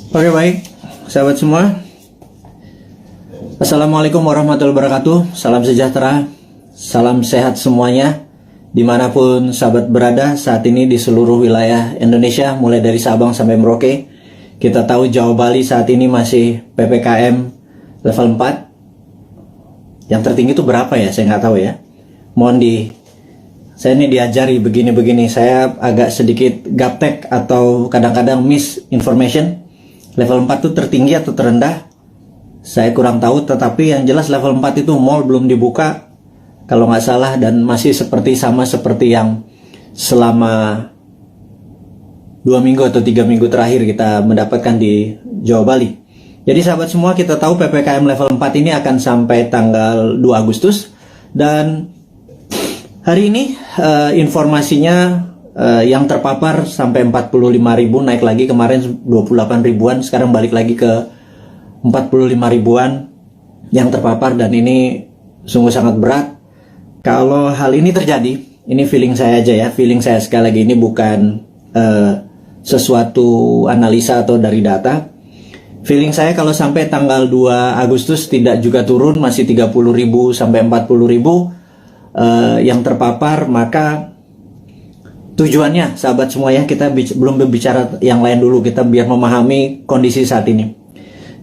Oke, baik, sahabat semua. Assalamualaikum warahmatullahi wabarakatuh. Salam sejahtera, salam sehat semuanya, dimanapun sahabat berada saat ini di seluruh wilayah Indonesia, mulai dari Sabang sampai Merauke. Kita tahu Jawa Bali saat ini masih PPKM level 4. Yang tertinggi itu berapa ya? Saya nggak tahu ya. Saya ini diajari begini-begini. Saya agak sedikit gaptek atau kadang-kadang misinformation. Level 4 itu tertinggi atau terendah? Saya kurang tahu, tetapi yang jelas level 4 itu mall belum dibuka kalau nggak salah, dan masih sama seperti yang selama 2 minggu atau 3 minggu terakhir kita mendapatkan di Jawa Bali. Jadi sahabat semua, kita tahu PPKM level 4 ini akan sampai tanggal 2 Agustus, dan hari ini informasinya yang terpapar sampai 45.000, naik lagi kemarin 28 ribuan, sekarang balik lagi ke 45 ribuan yang terpapar, dan ini sungguh sangat berat. Kalau hal ini terjadi, ini feeling saya aja ya, feeling saya sekali lagi, ini bukan sesuatu analisa atau dari data. Feeling saya kalau sampai tanggal 2 Agustus tidak juga turun, masih 30.000 sampai 40.000 yang terpapar, maka tujuannya sahabat semua ya, kita belum berbicara yang lain dulu, kita biar memahami kondisi saat ini.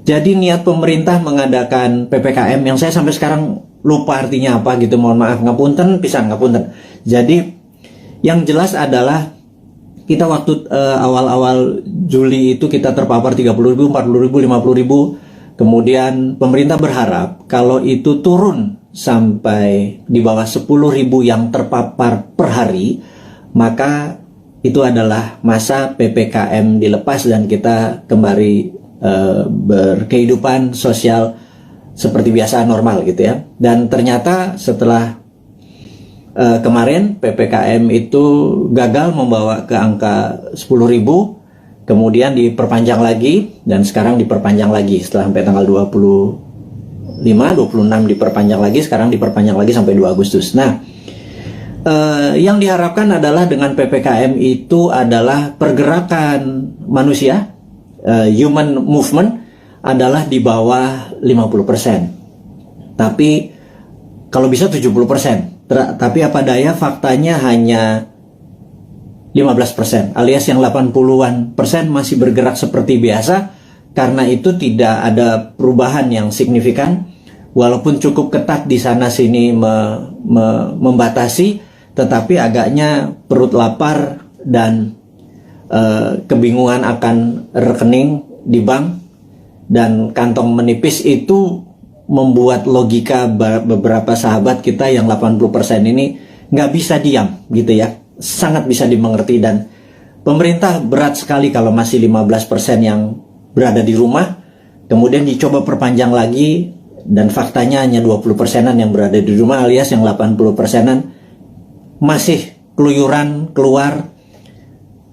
Jadi niat pemerintah mengadakan PPKM yang saya sampai sekarang lupa artinya apa gitu, mohon maaf, ngapunten pisan, ngapunten. Jadi yang jelas adalah kita waktu awal-awal Juli itu kita terpapar 30.000, 40.000, 50.000. Kemudian pemerintah berharap kalau itu turun sampai di bawah 10.000 yang terpapar per hari, maka itu adalah masa PPKM dilepas dan kita kembali berkehidupan sosial seperti biasa, normal gitu ya. Dan ternyata setelah kemarin PPKM itu gagal membawa ke angka 10.000, kemudian diperpanjang lagi, dan sekarang diperpanjang lagi setelah sampai tanggal 25, 26 diperpanjang lagi, sekarang diperpanjang lagi sampai 2 Agustus. Nah, yang diharapkan adalah dengan PPKM itu adalah pergerakan manusia, human movement adalah di bawah 50%. Tapi kalau bisa 70%. Tapi apa daya, faktanya hanya 15%, alias yang 80-an persen masih bergerak seperti biasa. Karena itu tidak ada perubahan yang signifikan, walaupun cukup ketat di sana sini membatasi. Tetapi agaknya perut lapar dan kebingungan akan rekening di bank dan kantong menipis itu membuat logika beberapa sahabat kita yang 80% ini nggak bisa diam gitu ya, sangat bisa dimengerti. Dan pemerintah berat sekali kalau masih 15% yang berada di rumah, kemudian dicoba perpanjang lagi, dan faktanya hanya 20%-an yang berada di rumah, alias yang 80%-an masih keluyuran keluar,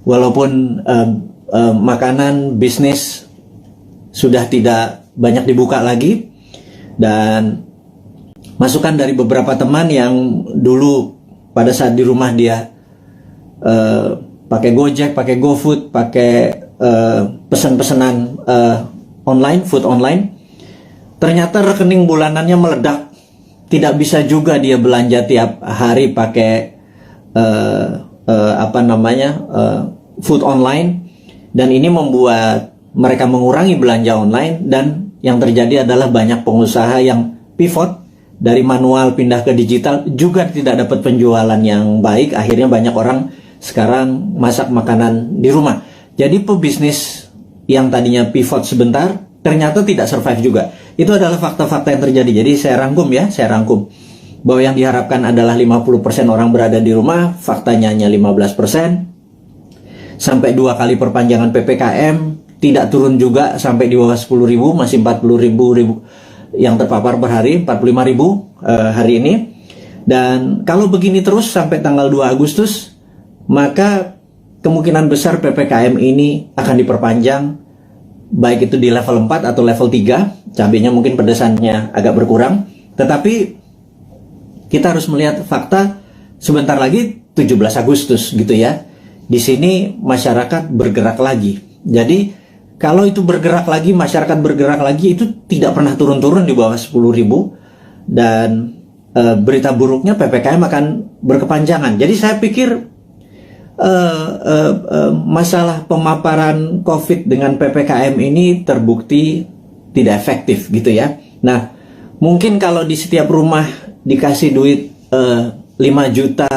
walaupun makanan, bisnis sudah tidak banyak dibuka lagi. Dan masukan dari beberapa teman yang dulu pada saat di rumah dia pakai Gojek, pakai GoFood, pakai pesan-pesanan online, food online, ternyata rekening bulanannya meledak. Tidak bisa juga dia belanja tiap hari pakai food online, dan ini membuat mereka mengurangi belanja online. Dan yang terjadi adalah banyak pengusaha yang pivot dari manual pindah ke digital, juga tidak dapat penjualan yang baik. Akhirnya banyak orang sekarang masak makanan di rumah. Jadi pebisnis yang tadinya pivot sebentar ternyata tidak survive juga. Itu adalah fakta-fakta yang terjadi. Jadi saya rangkum bahwa yang diharapkan adalah 50% orang berada di rumah, faktanya hanya 15%. Sampai 2 kali perpanjangan PPKM, tidak turun juga sampai di bawah 10.000, masih 40.000 yang terpapar per hari, 45.000 hari ini. Dan kalau begini terus sampai tanggal 2 Agustus, maka kemungkinan besar PPKM ini akan diperpanjang, baik itu di level 4 atau level 3. Cabenya mungkin pedesannya agak berkurang, tetapi kita harus melihat fakta. Sebentar lagi 17 Agustus gitu ya. Di sini masyarakat bergerak lagi. Jadi kalau itu bergerak lagi, masyarakat bergerak lagi, itu tidak pernah turun-turun di bawah 10.000, dan berita buruknya PPKM akan berkepanjangan. Jadi saya pikir masalah pemaparan COVID dengan PPKM ini terbukti tidak efektif gitu ya. Nah, mungkin kalau di setiap rumah dikasih duit 5 juta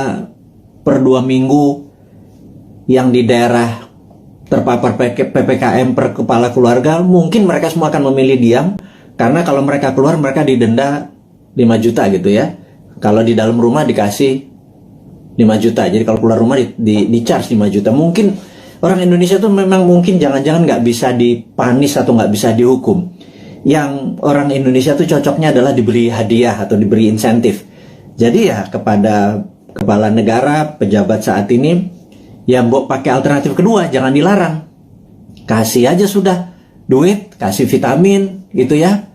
per 2 minggu, yang di daerah terpapar PPKM per kepala keluarga, mungkin mereka semua akan memilih diam, karena kalau mereka keluar mereka didenda 5 juta gitu ya. Kalau di dalam rumah dikasih 5 juta, jadi kalau keluar rumah di charge 5 juta. Mungkin orang Indonesia tuh memang mungkin jangan-jangan nggak bisa dipanis atau nggak bisa dihukum. Yang orang Indonesia tuh cocoknya adalah diberi hadiah atau diberi insentif. Jadi ya kepada kepala negara, pejabat saat ini, ya mbok pakai alternatif kedua, jangan dilarang. Kasih aja sudah duit, kasih vitamin gitu ya.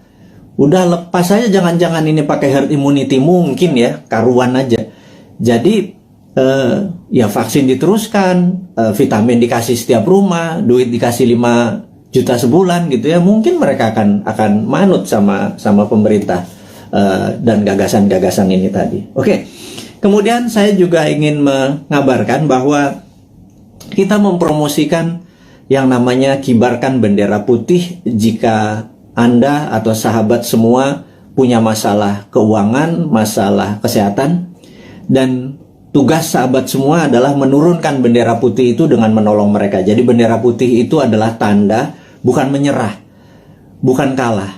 Udah lepas aja, jangan-jangan ini pakai herd immunity, mungkin ya, karuan aja. Jadi ya vaksin diteruskan, vitamin dikasih setiap rumah, duit dikasih 5 juta sebulan gitu ya. Mungkin mereka akan manut sama pemerintah dan gagasan-gagasan ini tadi. Oke. Kemudian saya juga ingin mengabarkan bahwa kita mempromosikan yang namanya kibarkan bendera putih jika Anda atau sahabat semua punya masalah keuangan, masalah kesehatan, dan tugas sahabat semua adalah menurunkan bendera putih itu dengan menolong mereka. Jadi bendera putih itu adalah tanda bukan menyerah, bukan kalah.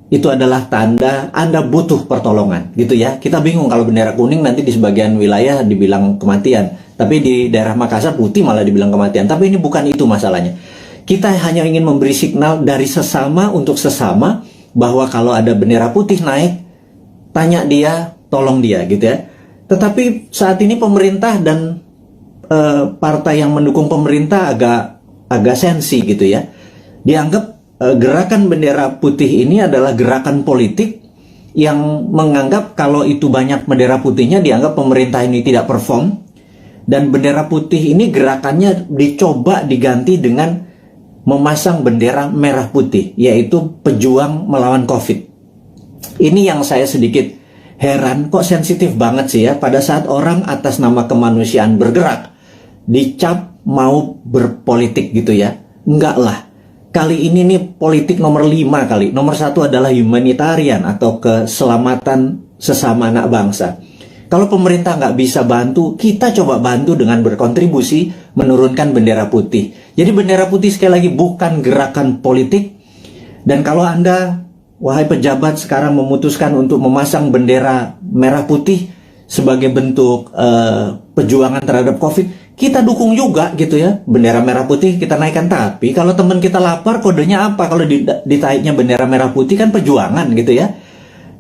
Itu adalah tanda Anda butuh pertolongan gitu ya. Kita bingung kalau bendera kuning nanti di sebagian wilayah dibilang kematian, tapi di daerah Makassar putih malah dibilang kematian. Tapi ini bukan itu masalahnya. Kita hanya ingin memberi signal dari sesama untuk sesama bahwa kalau ada bendera putih naik, tanya dia, tolong dia gitu ya. Tetapi saat ini pemerintah dan partai yang mendukung pemerintah agak sensi gitu ya. Dianggap gerakan bendera putih ini adalah gerakan politik yang menganggap kalau itu banyak bendera putihnya dianggap pemerintah ini tidak perform, dan bendera putih ini gerakannya dicoba diganti dengan memasang bendera merah putih, yaitu pejuang melawan COVID. Ini yang saya sedikit heran, kok sensitif banget sih ya pada saat orang atas nama kemanusiaan bergerak dicap mau berpolitik gitu ya. Enggak lah. Kali ini nih politik nomor 5 kali. Nomor 1 adalah humanitarian atau keselamatan sesama anak bangsa. Kalau pemerintah nggak bisa bantu, kita coba bantu dengan berkontribusi menurunkan bendera putih. Jadi bendera putih sekali lagi bukan gerakan politik. Dan kalau Anda, wahai pejabat, sekarang memutuskan untuk memasang bendera merah putih sebagai bentuk perjuangan terhadap COVID, kita dukung juga gitu ya. Bendera merah putih kita naikkan. Tapi kalau teman kita lapar, kodenya apa? Kalau ditaiknya bendera merah putih kan perjuangan gitu ya.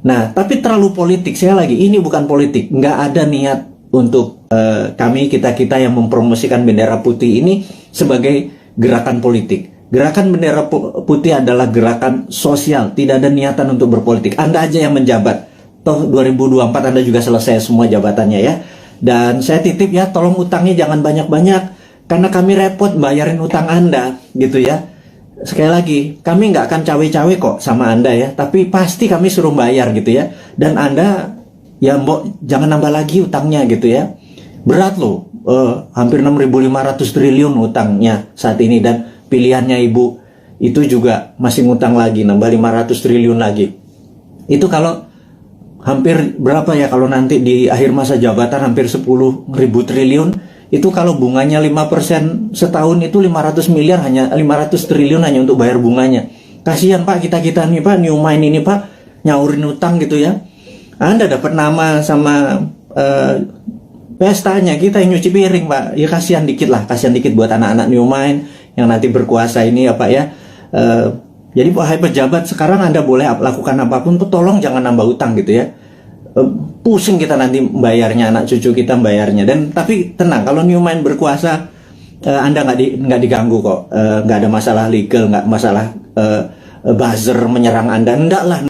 Nah, tapi terlalu politik. Saya lagi, ini bukan politik. Nggak ada niat untuk kita yang mempromosikan bendera putih ini sebagai gerakan politik. Gerakan bendera putih adalah gerakan sosial. Tidak ada niatan untuk berpolitik. Anda aja yang menjabat. Toh 2024 Anda juga selesai semua jabatannya ya. Dan saya titip ya, tolong utangnya jangan banyak-banyak, karena kami repot bayarin utang Anda gitu ya. Sekali lagi, kami nggak akan cawe-cawe kok sama Anda ya, tapi pasti kami suruh bayar gitu ya. Dan Anda ya mbok jangan nambah lagi utangnya gitu ya. Berat loh, hampir 6.500 triliun utangnya saat ini, dan pilihannya Ibu itu juga masih ngutang lagi, nambah 500 triliun lagi. Itu kalau hampir berapa ya kalau nanti di akhir masa jabatan, hampir 10.000 triliun. Itu kalau bunganya 5% setahun itu 500 miliar, hanya 500 triliun hanya untuk bayar bunganya. Kasihan Pak, kita nih Pak, New Mind ini Pak, nyaurin utang gitu ya. Anda dapat nama sama pestanya, kita yang nyuci piring Pak. Ya kasihan dikit lah, kasihan dikit buat anak-anak New Mind yang nanti berkuasa ini ya Pak ya. Jadi wahai pejabat, sekarang Anda boleh lakukan apapun, tolong jangan nambah utang gitu ya. Pusing kita nanti bayarnya, anak cucu kita bayarnya. Dan tapi tenang, kalau New Mind berkuasa, Anda nggak diganggu kok, nggak ada masalah legal, nggak masalah buzzer menyerang Anda. Enggak lah.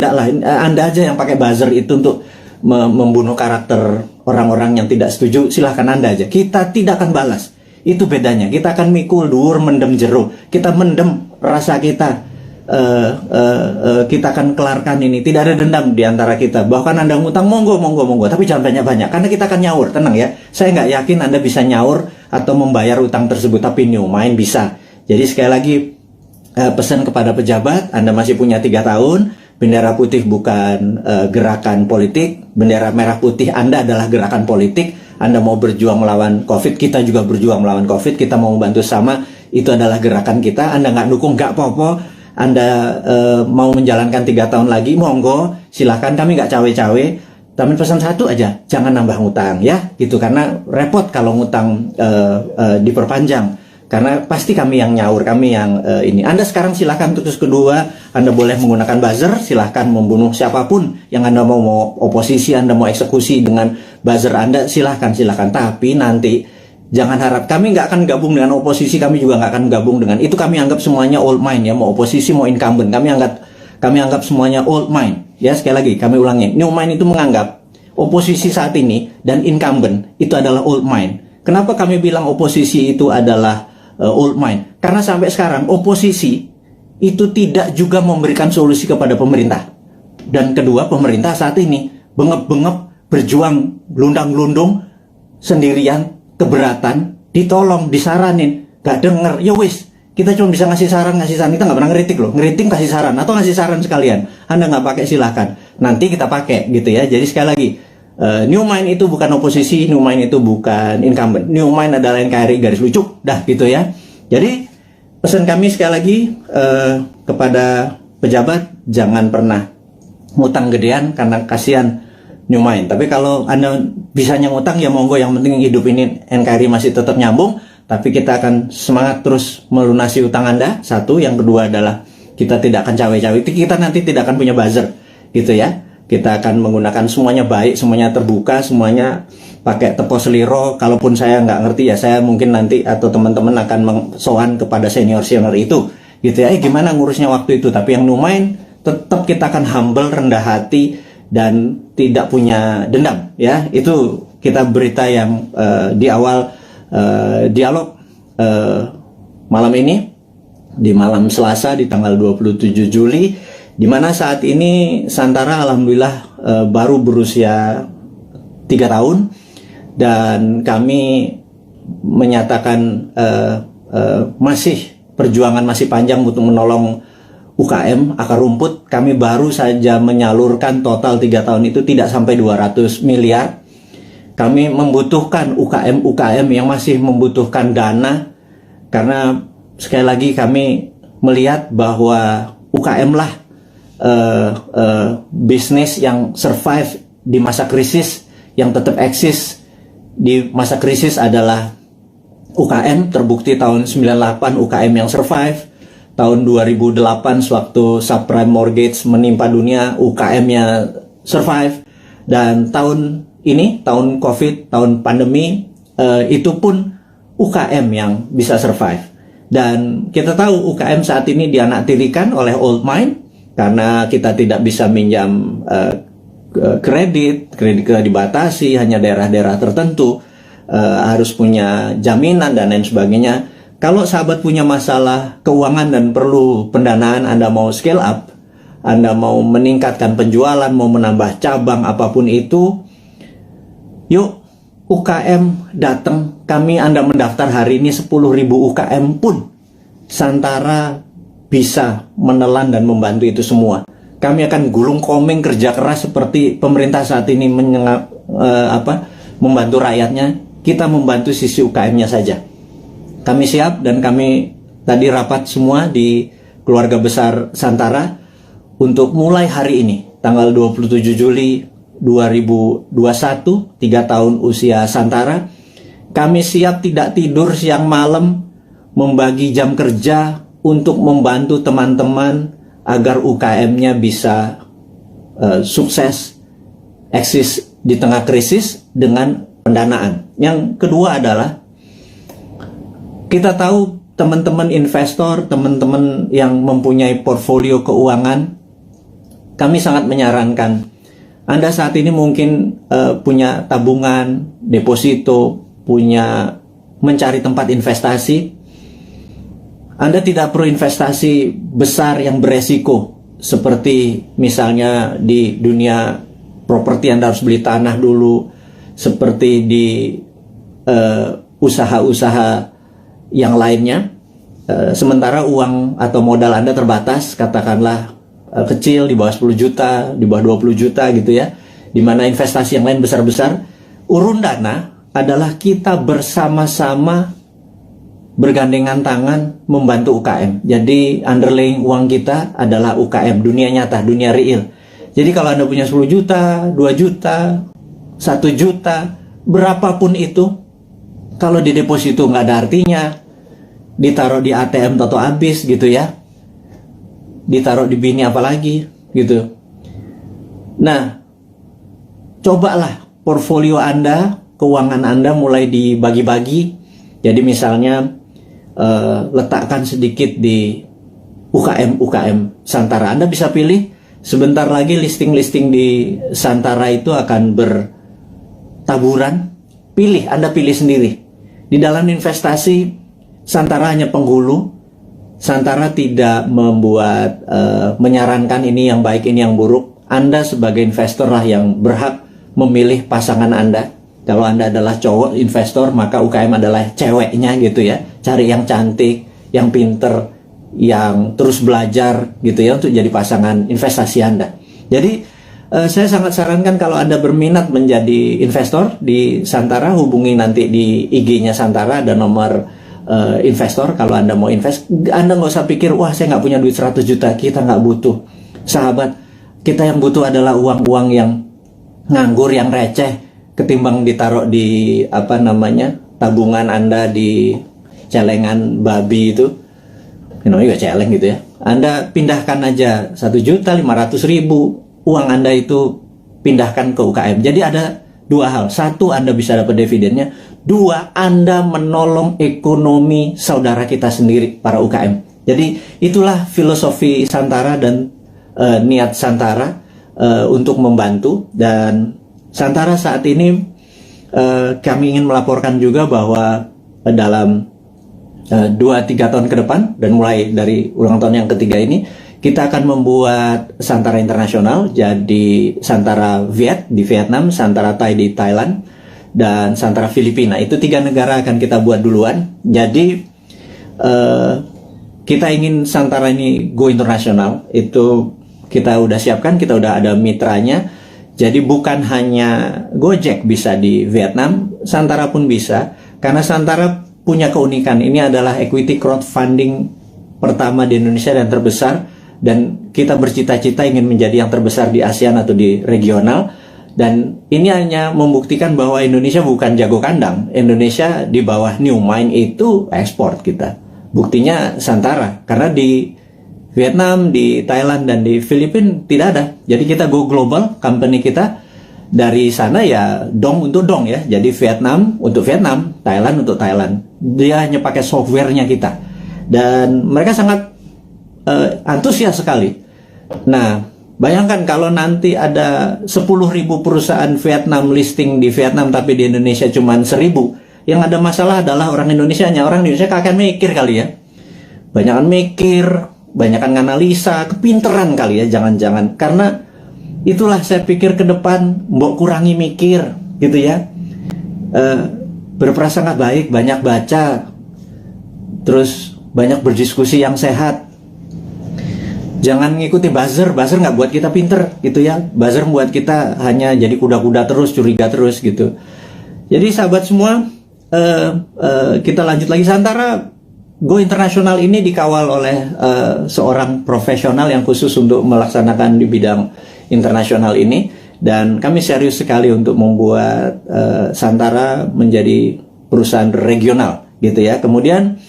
Anda aja yang pakai buzzer itu untuk membunuh karakter orang-orang yang tidak setuju. Silahkan Anda aja. Kita tidak akan balas. Itu bedanya. Kita akan mikul dhuwur mendem jero. Kita mendem rasa kita kita akan kelarkan ini. Tidak ada dendam di antara kita. Bahkan Anda ngutang, monggo, tapi jangan banyak-banyak, karena kita akan nyaur. Tenang ya, saya nggak yakin Anda bisa nyaur atau membayar utang tersebut, tapi New Mind bisa. Jadi sekali lagi, pesan kepada pejabat, Anda masih punya 3 tahun. Bendera putih bukan gerakan politik, bendera merah putih Anda adalah gerakan politik. Anda mau berjuang melawan COVID, kita juga berjuang melawan COVID, kita mau membantu sama, itu adalah gerakan kita. Anda nggak dukung, nggak apa-apa. Anda mau menjalankan 3 tahun lagi, monggo, silahkan, kami nggak cawe-cawe. Tapi pesan satu aja, jangan nambah ngutang ya, gitu, karena repot kalau ngutang diperpanjang. Karena pasti kami yang nyaur, kami yang ini. Anda sekarang silahkan, terus kedua, Anda boleh menggunakan buzzer, silahkan membunuh siapapun yang Anda mau oposisi, Anda mau eksekusi dengan buzzer Anda, silahkan. Tapi nanti jangan harap, kami nggak akan gabung dengan oposisi, kami juga nggak akan gabung dengan itu. Kami anggap semuanya old mind ya, mau oposisi mau incumbent, kami anggap semuanya old mind ya. Sekali lagi kami ulangi, New Mind itu menganggap oposisi saat ini dan incumbent itu adalah old mind. Kenapa kami bilang oposisi itu adalah old mind? Karena sampai sekarang oposisi itu tidak juga memberikan solusi kepada pemerintah. Dan kedua, pemerintah saat ini bengep-bengep berjuang gelundang-gelundung sendirian, keberatan, ditolong, disaranin, gak denger, ya wis, kita cuma bisa ngasih saran, kita nggak pernah ngeritik loh, ngeritik kasih saran, atau ngasih saran sekalian, Anda nggak pakai silahkan, nanti kita pakai gitu ya. Jadi sekali lagi, New Mind itu bukan oposisi, New Mind itu bukan incumbent, New Mind adalah NKRI garis lucu, dah gitu ya. Jadi pesan kami sekali lagi kepada pejabat, jangan pernah ngutang gedean karena kasihan New Mind. Tapi kalau Anda bisanya ngutang, ya monggo, yang penting hidup ini NKRI masih tetap nyambung. Tapi kita akan semangat terus melunasi utang Anda, satu. Yang kedua adalah kita tidak akan cawe-cawe, kita nanti tidak akan punya buzzer gitu ya. Kita akan menggunakan semuanya baik, semuanya terbuka, semuanya pakai tepos seliro. Kalaupun saya nggak ngerti ya, saya mungkin nanti atau teman-teman akan sowan kepada senior-senior itu gitu ya, gimana ngurusnya waktu itu. Tapi yang New Mind tetap kita akan humble, rendah hati, dan tidak punya dendam ya. Itu kita berita yang di awal dialog malam ini, di malam Selasa di tanggal 27 Juli, di mana saat ini Santara alhamdulillah baru berusia 3 tahun, dan kami menyatakan masih perjuangan masih panjang untuk menolong UKM akar rumput. Kami baru saja menyalurkan total 3 tahun itu tidak sampai 200 miliar. Kami membutuhkan UKM yang masih membutuhkan dana, karena sekali lagi kami melihat bahwa UKM lah bisnis yang survive di masa krisis, yang tetap eksis di masa krisis adalah UKM. Terbukti tahun 98 UKM yang survive. Tahun 2008 sewaktu subprime mortgage menimpa dunia, UKM-nya survive. Dan tahun ini, tahun COVID, tahun pandemi, itu pun UKM yang bisa survive. Dan kita tahu UKM saat ini dianaktirikan oleh old mind, karena kita tidak bisa minjam kredit dibatasi, hanya daerah-daerah tertentu, harus punya jaminan dan lain sebagainya. Kalau sahabat punya masalah keuangan dan perlu pendanaan, Anda mau scale up, Anda mau meningkatkan penjualan, mau menambah cabang, apapun itu, yuk UKM datang. Kami, Anda mendaftar hari ini 10.000 UKM pun Santara bisa menelan dan membantu itu semua. Kami akan gulung komeng kerja keras seperti pemerintah saat ini membantu rakyatnya. Kita membantu sisi UKM-nya saja. Kami siap, dan kami tadi rapat semua di keluarga besar Santara untuk mulai hari ini, tanggal 27 Juli 2021, 3 tahun usia Santara. Kami siap tidak tidur siang malam, membagi jam kerja untuk membantu teman-teman agar UKM-nya bisa sukses, eksis di tengah krisis dengan pendanaan. Yang kedua adalah, kita tahu teman-teman investor, teman-teman yang mempunyai portfolio keuangan, kami sangat menyarankan, Anda saat ini mungkin punya tabungan, deposito, mencari tempat investasi. Anda tidak perlu investasi besar yang beresiko, seperti misalnya di dunia properti Anda harus beli tanah dulu, seperti di usaha-usaha yang lainnya. Sementara uang atau modal Anda terbatas, katakanlah kecil, di bawah 10 juta, di bawah 20 juta gitu ya, dimana investasi yang lain besar-besar. Urun dana adalah kita bersama-sama bergandengan tangan membantu UKM. Jadi underlying uang kita adalah UKM, dunia nyata, dunia real. Jadi kalau Anda punya 10 juta, 2 juta, 1 juta, berapapun itu, kalau di deposito nggak ada artinya, ditaruh di ATM atau habis gitu ya, ditaruh di bini apalagi gitu. Nah, cobalah portfolio Anda, keuangan Anda mulai dibagi-bagi. Jadi misalnya letakkan sedikit di UKM Santara. Anda bisa pilih, sebentar lagi listing-listing di Santara itu akan bertaburan. Pilih, Anda pilih sendiri. Di dalam investasi, Santara hanya penghulu. Santara tidak membuat menyarankan ini yang baik, ini yang buruk. Anda sebagai investor lah yang berhak memilih pasangan Anda. Kalau Anda adalah cowok investor, maka UKM adalah ceweknya gitu ya. Cari yang cantik, yang pinter, yang terus belajar gitu ya, untuk jadi pasangan investasi Anda. Jadi saya sangat sarankan kalau Anda berminat menjadi investor di Santara, hubungi nanti di IG-nya Santara, ada nomor investor. Kalau Anda mau invest, Anda nggak usah pikir, wah saya nggak punya duit 100 juta, kita nggak butuh. Sahabat, kita yang butuh adalah uang-uang yang nganggur, yang receh, ketimbang ditaruh di tabungan Anda di celengan babi itu, namanya juga celeng gitu ya. Anda pindahkan aja 1.500.000 uang Anda itu, pindahkan ke UKM. Jadi ada dua hal: satu, Anda bisa dapat dividennya; dua, Anda menolong ekonomi saudara kita sendiri, para UKM. Jadi itulah filosofi Santara dan niat Santara untuk membantu. Dan Santara saat ini kami ingin melaporkan juga bahwa dalam 2-3 tahun ke depan, dan mulai dari ulang tahun yang ketiga ini, kita akan membuat Santara internasional. Jadi Santara Viet di Vietnam, Santara Thai di Thailand, dan Santara Filipina. Itu 3 negara akan kita buat duluan. Jadi kita ingin Santara ini go internasional. Itu kita udah siapkan, kita udah ada mitranya. Jadi bukan hanya Gojek bisa di Vietnam, Santara pun bisa. Karena Santara punya keunikan, ini adalah equity crowdfunding pertama di Indonesia dan terbesar. Dan kita bercita-cita ingin menjadi yang terbesar di ASEAN atau di regional. Dan ini hanya membuktikan bahwa Indonesia bukan jago kandang. Indonesia di bawah New Mind itu ekspor kita. Buktinya Santara, karena di Vietnam, di Thailand, dan di Filipina tidak ada. Jadi kita go global, company kita dari sana ya dong untuk dong ya. Jadi Vietnam untuk Vietnam, Thailand untuk Thailand. Dia hanya pakai softwarenya kita. Dan mereka sangat antusias sekali. Nah, bayangkan kalau nanti ada 10.000 perusahaan Vietnam listing di Vietnam, tapi di Indonesia cuma 1.000. Yang ada masalah adalah orang Indonesianya. Orang Indonesia kakek mikir kali ya. Banyakan mikir, banyakan analisa, kepinteran kali ya, jangan-jangan. Karena itulah saya pikir ke depan, mbok kurangi mikir gitu ya. Berprasangka baik, banyak baca, terus banyak berdiskusi yang sehat. Jangan ngikuti buzzer nggak buat kita pinter gitu ya. Buzzer membuat kita hanya jadi kuda-kuda terus, curiga terus gitu. Jadi sahabat semua, kita lanjut lagi. Santara Go Internasional ini dikawal oleh seorang profesional yang khusus untuk melaksanakan di bidang internasional ini. Dan kami serius sekali untuk membuat Santara menjadi perusahaan regional gitu ya. Kemudian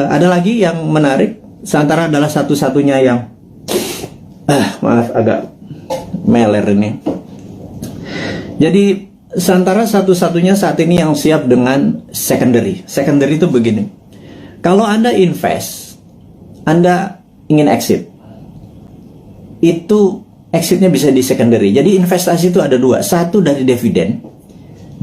ada lagi yang menarik. Santara adalah satu-satunya yang maaf agak meler ini. Jadi Santara satu-satunya saat ini yang siap dengan secondary. Secondary itu begini. Kalau Anda invest, Anda ingin exit, itu exitnya bisa di secondary. Jadi investasi itu ada dua. Satu dari dividen.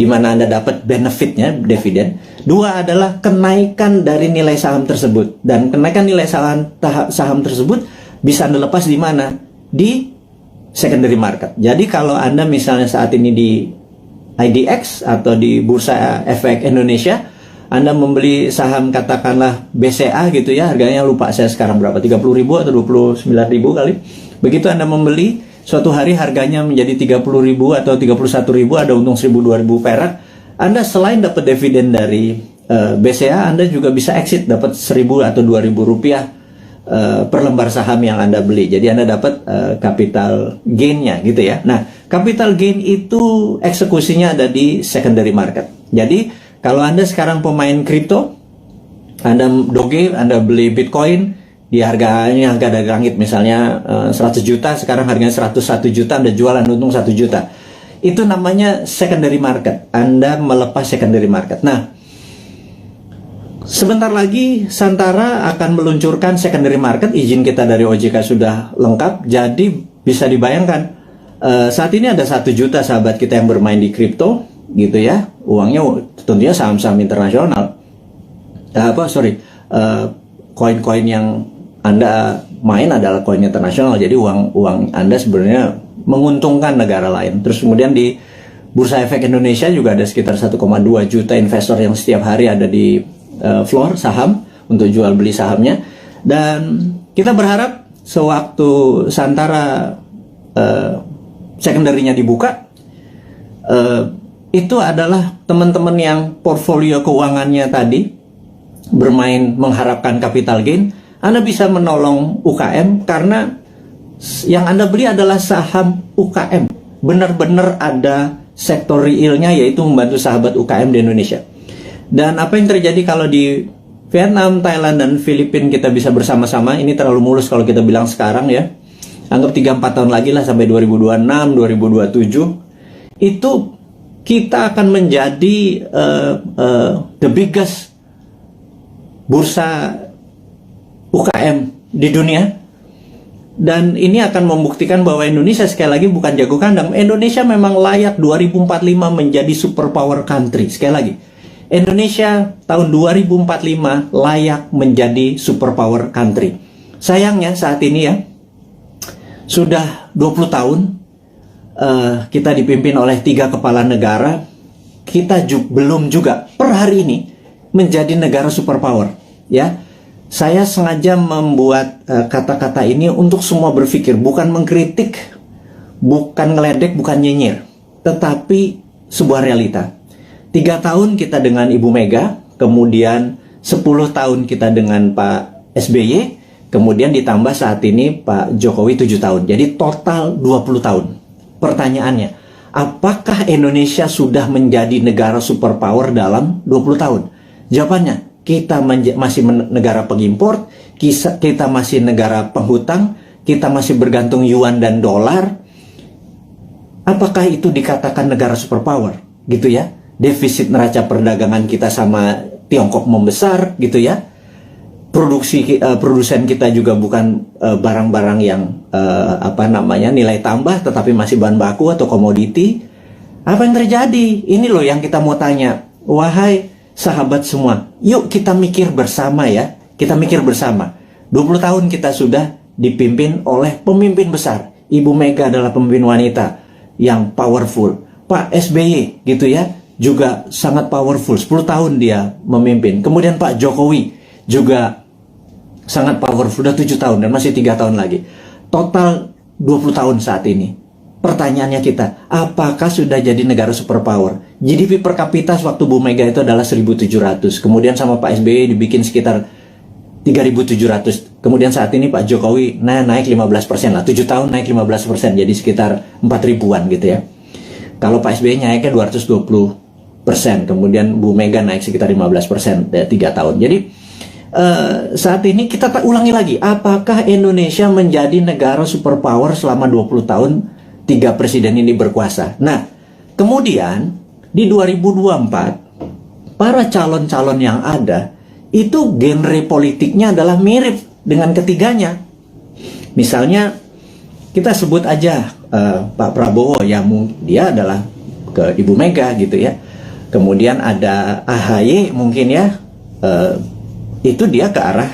di mana Anda dapat benefitnya, dividen. Dua adalah kenaikan dari nilai saham tersebut. Dan kenaikan nilai saham tersebut bisa Anda lepas di mana? Di secondary market. Jadi kalau Anda misalnya saat ini di IDX atau di Bursa Efek Indonesia, Anda membeli saham katakanlah BCA gitu ya, harganya lupa saya sekarang berapa, 30.000 atau 29.000 kali. Begitu Anda membeli, suatu hari harganya menjadi 30.000 atau 31.000, ada untung 1.000-2.000 perak. Anda selain dapat dividen dari BCA, Anda juga bisa exit, dapat 1.000 atau 2.000 rupiah per lembar saham yang Anda beli. Jadi Anda dapat capital gain-nya gitu ya. Nah, capital gain itu eksekusinya ada di secondary market. Jadi kalau Anda sekarang pemain kripto, Anda Doge, Anda beli Bitcoin di harga dari langit misalnya 100 juta, sekarang harganya 101 juta, Anda jualan untung 1 juta. Itu namanya secondary market. Anda melepas secondary market. Nah, sebentar lagi Santara akan meluncurkan secondary market. Izin kita dari OJK sudah lengkap. Jadi bisa dibayangkan saat ini ada 1 juta sahabat kita yang bermain di kripto gitu ya. Uangnya tentunya saham-saham internasional. Koin-koin yang Anda main adalah koin internasional. Jadi uang Anda sebenarnya menguntungkan negara lain. Terus kemudian di Bursa Efek Indonesia juga ada sekitar 1,2 juta investor yang setiap hari ada di floor saham untuk jual beli sahamnya. Dan kita berharap sewaktu Santara secondary-nya dibuka, itu adalah teman-teman yang portfolio keuangannya tadi bermain mengharapkan capital gain, Anda bisa menolong UKM karena yang Anda beli adalah saham UKM. Benar-benar ada sektor realnya, yaitu membantu sahabat UKM di Indonesia. Dan apa yang terjadi kalau di Vietnam, Thailand, dan Filipina kita bisa bersama-sama, ini terlalu mulus kalau kita bilang sekarang ya. Anggap 3-4 tahun lagi lah sampai 2026, 2027. Itu kita akan menjadi the biggest bursa UKM di dunia. Dan ini akan membuktikan bahwa Indonesia sekali lagi bukan jago kandang. Indonesia memang layak 2045 menjadi superpower country. Sekali lagi, Indonesia tahun 2045 layak menjadi superpower country. Sayangnya saat ini ya, sudah 20 tahun kita dipimpin oleh 3 kepala negara. Kita belum juga per hari ini menjadi negara superpower ya. Saya sengaja membuat kata-kata ini untuk semua berpikir, bukan mengkritik, bukan ngeledek, bukan nyinyir, tetapi sebuah realita. 3 tahun kita dengan Ibu Mega, kemudian 10 tahun kita dengan Pak SBY, kemudian ditambah saat ini Pak Jokowi 7 tahun. Jadi total 20 tahun. Pertanyaannya, apakah Indonesia sudah menjadi negara superpower dalam 20 tahun? Jawabannya, kita masih negara pengimpor, kita masih negara penghutang, kita masih bergantung yuan dan dolar. Apakah itu dikatakan negara superpower? Gitu ya. Defisit neraca perdagangan kita sama Tiongkok membesar gitu ya. Produsen kita juga bukan barang-barang yang nilai tambah, tetapi masih bahan baku atau komoditi. Apa yang terjadi? Ini loh yang kita mau tanya. Wahai sahabat semua, yuk kita mikir bersama ya. Kita mikir bersama. 20 tahun kita sudah dipimpin oleh pemimpin besar. Ibu Mega adalah pemimpin wanita yang powerful. Pak SBY gitu ya, juga sangat powerful. 10 tahun dia memimpin. Kemudian Pak Jokowi juga sangat powerful. Sudah 7 tahun dan masih 3 tahun lagi. Total 20 tahun saat ini. Pertanyaannya kita, apakah sudah jadi negara superpower? GDP per kapita waktu Bu Mega itu adalah 1.700. Kemudian sama Pak SBY dibikin sekitar 3.700. Kemudian saat ini Pak Jokowi naik 15% lah. 7 tahun naik 15%. Jadi sekitar 4.000-an gitu ya. Kalau Pak SBY naiknya 220%. Kemudian Bu Mega naik sekitar 15% 3 tahun. Jadi saat ini kita ulangi lagi. Apakah Indonesia menjadi negara superpower selama 20 tahun 3 presiden ini berkuasa? Nah, kemudian di 2024 para calon-calon yang ada itu genre politiknya adalah mirip dengan ketiganya. Misalnya kita sebut aja Pak Prabowo ya, dia adalah ke Ibu Mega gitu ya. kemudian ada AHY mungkin ya, itu dia ke arah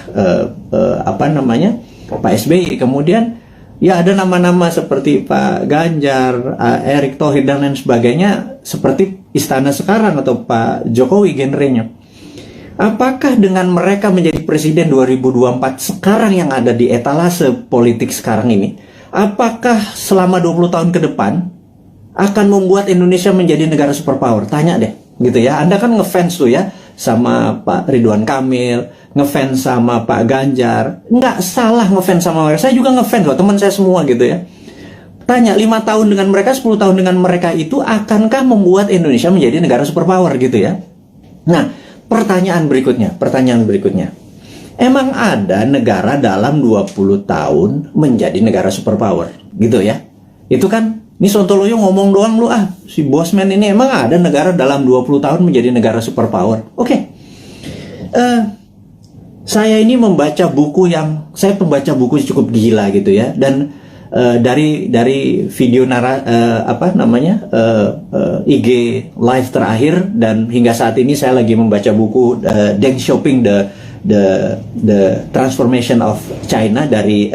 Pak SBY. Kemudian ya ada nama-nama seperti Pak Ganjar, Erick Thohir dan lain sebagainya, seperti istana sekarang atau Pak Jokowi genrenya. Apakah dengan mereka menjadi presiden 2024 sekarang yang ada di etalase politik sekarang ini, apakah selama 20 tahun ke depan akan membuat Indonesia menjadi negara superpower? Tanya deh, gitu ya. Anda kan ngefans tuh ya sama Pak Ridwan Kamil, ngefans sama Pak Ganjar. Nggak salah ngefans sama mereka. Saya juga ngefans loh, teman saya semua gitu ya. Tanya 5 tahun dengan mereka, 10 tahun dengan mereka itu akankah membuat Indonesia menjadi negara superpower gitu ya. Nah, pertanyaan berikutnya. Emang ada negara dalam 20 tahun menjadi negara superpower gitu ya? Itu kan, ini Sontoloyo ngomong doang lu si Bosman ini, emang ada negara dalam 20 tahun menjadi negara superpower? Oke. Saya ini membaca buku saya pembaca buku cukup gila gitu ya, dan dari video IG live terakhir dan hingga saat ini saya lagi membaca buku Deng Xiaoping the Transformation of China dari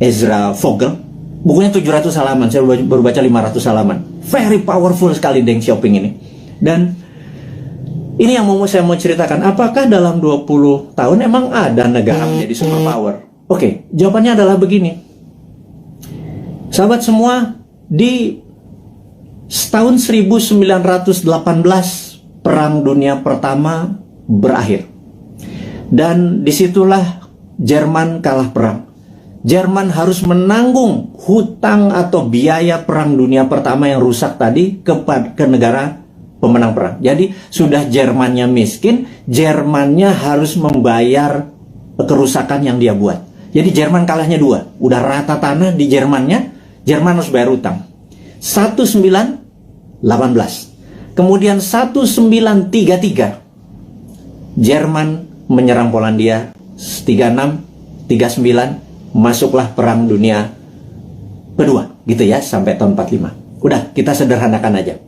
Ezra Vogel. Bukunya 700 halaman, saya baru baca 500 halaman. Very powerful sekali Deng Xiaoping ini. Dan ini yang saya mau ceritakan, apakah dalam 20 tahun emang ada negara menjadi superpower? Oke, jawabannya adalah begini. Sahabat semua, di tahun 1918 Perang Dunia Pertama berakhir. Dan disitulah Jerman kalah perang. Jerman harus menanggung hutang atau biaya Perang Dunia Pertama yang rusak tadi ke negara pemenang perang. Jadi sudah Jermannya miskin, Jermannya harus membayar kerusakan yang dia buat. Jadi Jerman kalahnya 2. Udah rata tanah di Jermannya, Jerman harus bayar utang. 1918. Kemudian 1933 Jerman menyerang Polandia. 36, 39 masuklah Perang Dunia Kedua gitu ya, sampai tahun 45. Udah, kita sederhanakan aja.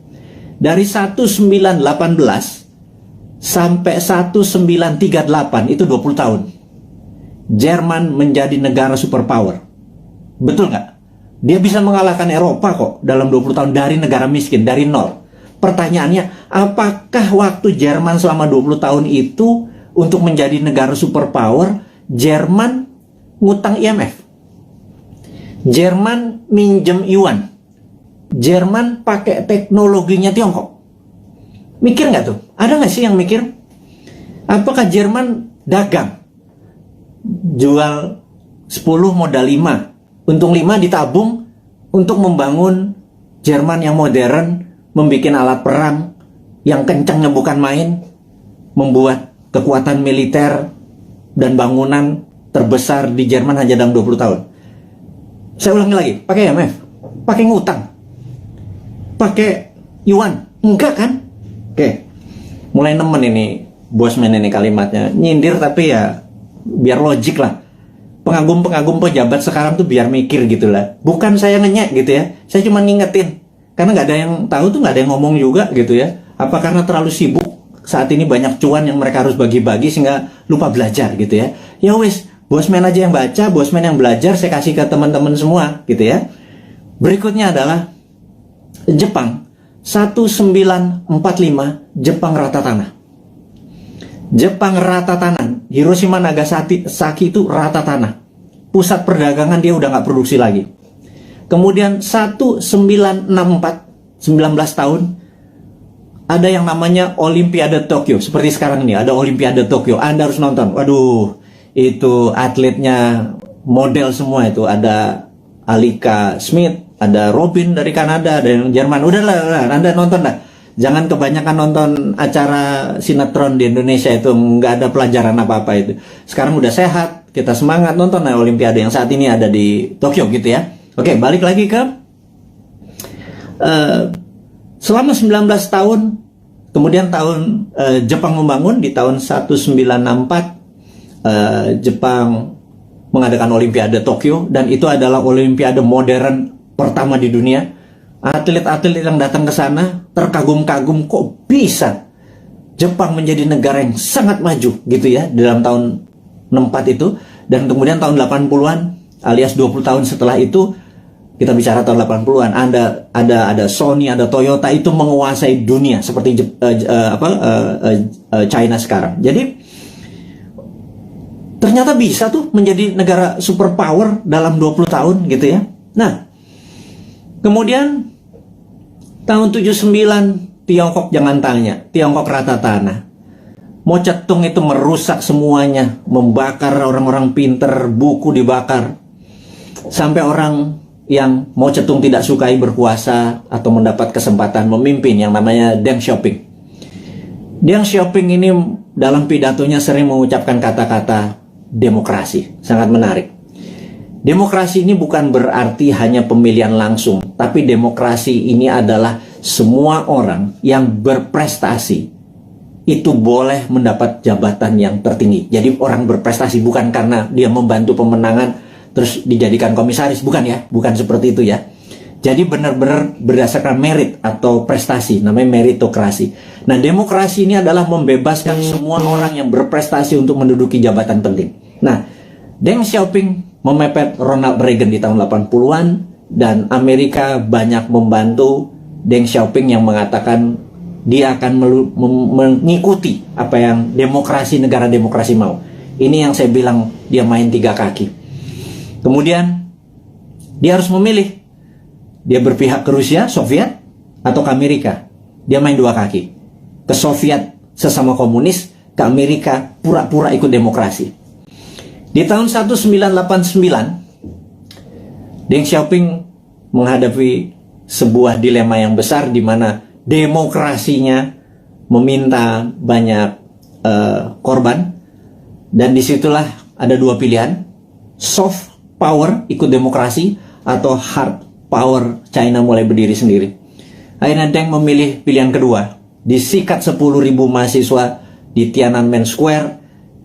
Dari 1918 sampai 1938 itu 20 tahun. Jerman menjadi negara superpower. Betul nggak? Dia bisa mengalahkan Eropa kok dalam 20 tahun dari negara miskin, dari nol. Pertanyaannya, apakah waktu Jerman selama 20 tahun itu untuk menjadi negara superpower, Jerman ngutang IMF? Jerman minjem yuan? Jerman pakai teknologinya Tiongkok? Mikir nggak tuh? Ada nggak sih yang mikir? Apakah Jerman dagang? Jual 10 modal 5. Untung 5 ditabung untuk membangun Jerman yang modern, membuat alat perang yang kencangnya bukan main, membuat kekuatan militer dan bangunan terbesar di Jerman hanya dalam 20 tahun. Saya ulangi lagi, pakai IMF, pakai ngutang, pakai yuan, enggak kan? Oke, mulai nemen ini Bosman ini kalimatnya, nyindir tapi ya biar logik lah. Pengagum-pengagum pejabat sekarang tuh biar mikir gitu lah. Bukan saya ngenyek gitu ya. Saya cuma ngingetin. Karena nggak ada yang tahu tuh, nggak ada yang ngomong juga gitu ya. Apa karena terlalu sibuk saat ini banyak cuan yang mereka harus bagi-bagi sehingga lupa belajar gitu ya. Ya wis, Bosman aja yang baca, Bosman yang belajar, saya kasih ke teman-teman semua gitu ya. Berikutnya adalah Jepang. 1945 Jepang rata tanah. Jepang rata tanah. Hiroshima Nagasaki itu rata tanah. Pusat perdagangan dia udah nggak produksi lagi. Kemudian 1964, 19 tahun, ada yang namanya Olimpiade Tokyo. Seperti sekarang ini ada Olimpiade Tokyo. Anda harus nonton. Waduh, itu atletnya model semua itu. Ada Alika Smith, ada Robin dari Kanada, ada yang Jerman. Udahlah, Anda nonton dah. Jangan kebanyakan nonton acara sinetron di Indonesia, itu nggak ada pelajaran apa-apa itu. Sekarang udah sehat, kita semangat nonton Olimpiade yang saat ini ada di Tokyo gitu ya. Oke, balik lagi ke selama 19 tahun, kemudian tahun Jepang membangun di tahun 1964 Jepang mengadakan Olimpiade Tokyo, dan itu adalah Olimpiade modern pertama di dunia. Atlet-atlet yang datang ke sana terkagum-kagum, kok bisa Jepang menjadi negara yang sangat maju gitu ya dalam tahun 64 itu. Dan kemudian tahun 80-an alias 20 tahun setelah itu, kita bicara tahun 80-an, ada Sony, ada Toyota, itu menguasai dunia seperti China sekarang. Jadi ternyata bisa tuh menjadi negara superpower dalam 20 tahun gitu ya. Nah, kemudian tahun 79 Tiongkok jangan tanya, Tiongkok rata tanah. Mao Zedong itu merusak semuanya, membakar orang-orang pinter, buku dibakar. Sampai orang yang Mao Zedong tidak sukai berkuasa atau mendapat kesempatan memimpin yang namanya Deng Xiaoping. Deng Xiaoping ini dalam pidatonya sering mengucapkan kata-kata demokrasi, sangat menarik. Demokrasi ini bukan berarti hanya pemilihan langsung, tapi demokrasi ini adalah semua orang yang berprestasi itu boleh mendapat jabatan yang tertinggi. Jadi orang berprestasi bukan karena dia membantu pemenangan terus dijadikan komisaris, bukan ya, bukan seperti itu ya. Jadi benar-benar berdasarkan merit atau prestasi, namanya meritokrasi. Nah, demokrasi ini adalah membebaskan semua orang yang berprestasi untuk menduduki jabatan penting. Nah, Deng Xiaoping memepet Ronald Reagan di tahun 80-an, dan Amerika banyak membantu Deng Xiaoping yang mengatakan dia akan mengikuti apa yang negara demokrasi mau. Ini yang saya bilang dia main tiga kaki. Kemudian dia harus memilih, dia berpihak ke Rusia, Soviet, atau ke Amerika. Dia main dua kaki. Ke Soviet sesama komunis, ke Amerika pura-pura ikut demokrasi. Di tahun 1989, Deng Xiaoping menghadapi sebuah dilema yang besar di mana demokrasinya meminta banyak korban, dan disitulah ada dua pilihan: soft power ikut demokrasi atau hard power China mulai berdiri sendiri. Akhirnya Deng memilih pilihan kedua. Disikat 10.000 mahasiswa di Tiananmen Square,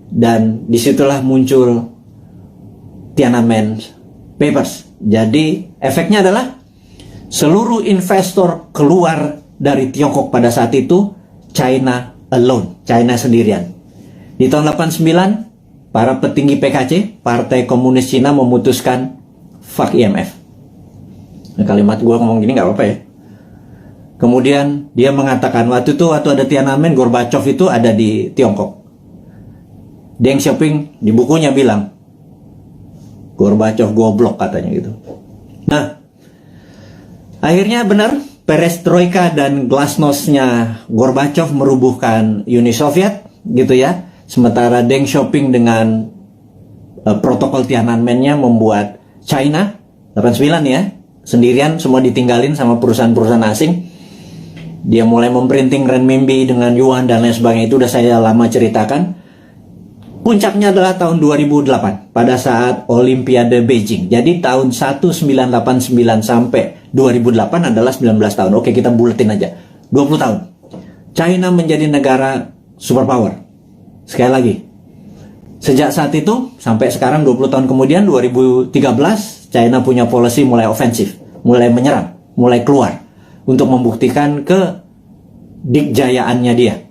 dan disitulah muncul Tiananmen Papers. Jadi efeknya adalah seluruh investor keluar dari Tiongkok pada saat itu, China alone, China sendirian. Di tahun 89, para petinggi PKC, Partai Komunis Cina, memutuskan fuck IMF. Nah, kalimat gue ngomong gini nggak apa-apa ya. Kemudian dia mengatakan waktu ada Tiananmen, Gorbachev itu ada di Tiongkok. Deng Xiaoping di bukunya bilang, Gorbachev goblok katanya gitu. Nah, akhirnya benar, perestroika dan glasnost-nya Gorbachev merubuhkan Uni Soviet gitu ya. Sementara Deng Xiaoping dengan protokol Tiananmen-nya membuat China 89 ya, sendirian, semua ditinggalin sama perusahaan-perusahaan asing. Dia mulai memprinting renminbi dengan yuan dan lain sebagainya, itu udah saya lama ceritakan. Puncaknya adalah tahun 2008 pada saat Olimpiade Beijing. Jadi tahun 1989 sampai 2008 adalah 19 tahun. Oke, kita buletin aja. 20 tahun. China menjadi negara superpower. Sekali lagi, sejak saat itu sampai sekarang 20 tahun kemudian 2013, China punya policy mulai ofensif, mulai menyerang, mulai keluar untuk membuktikan kedikjayaannya dia.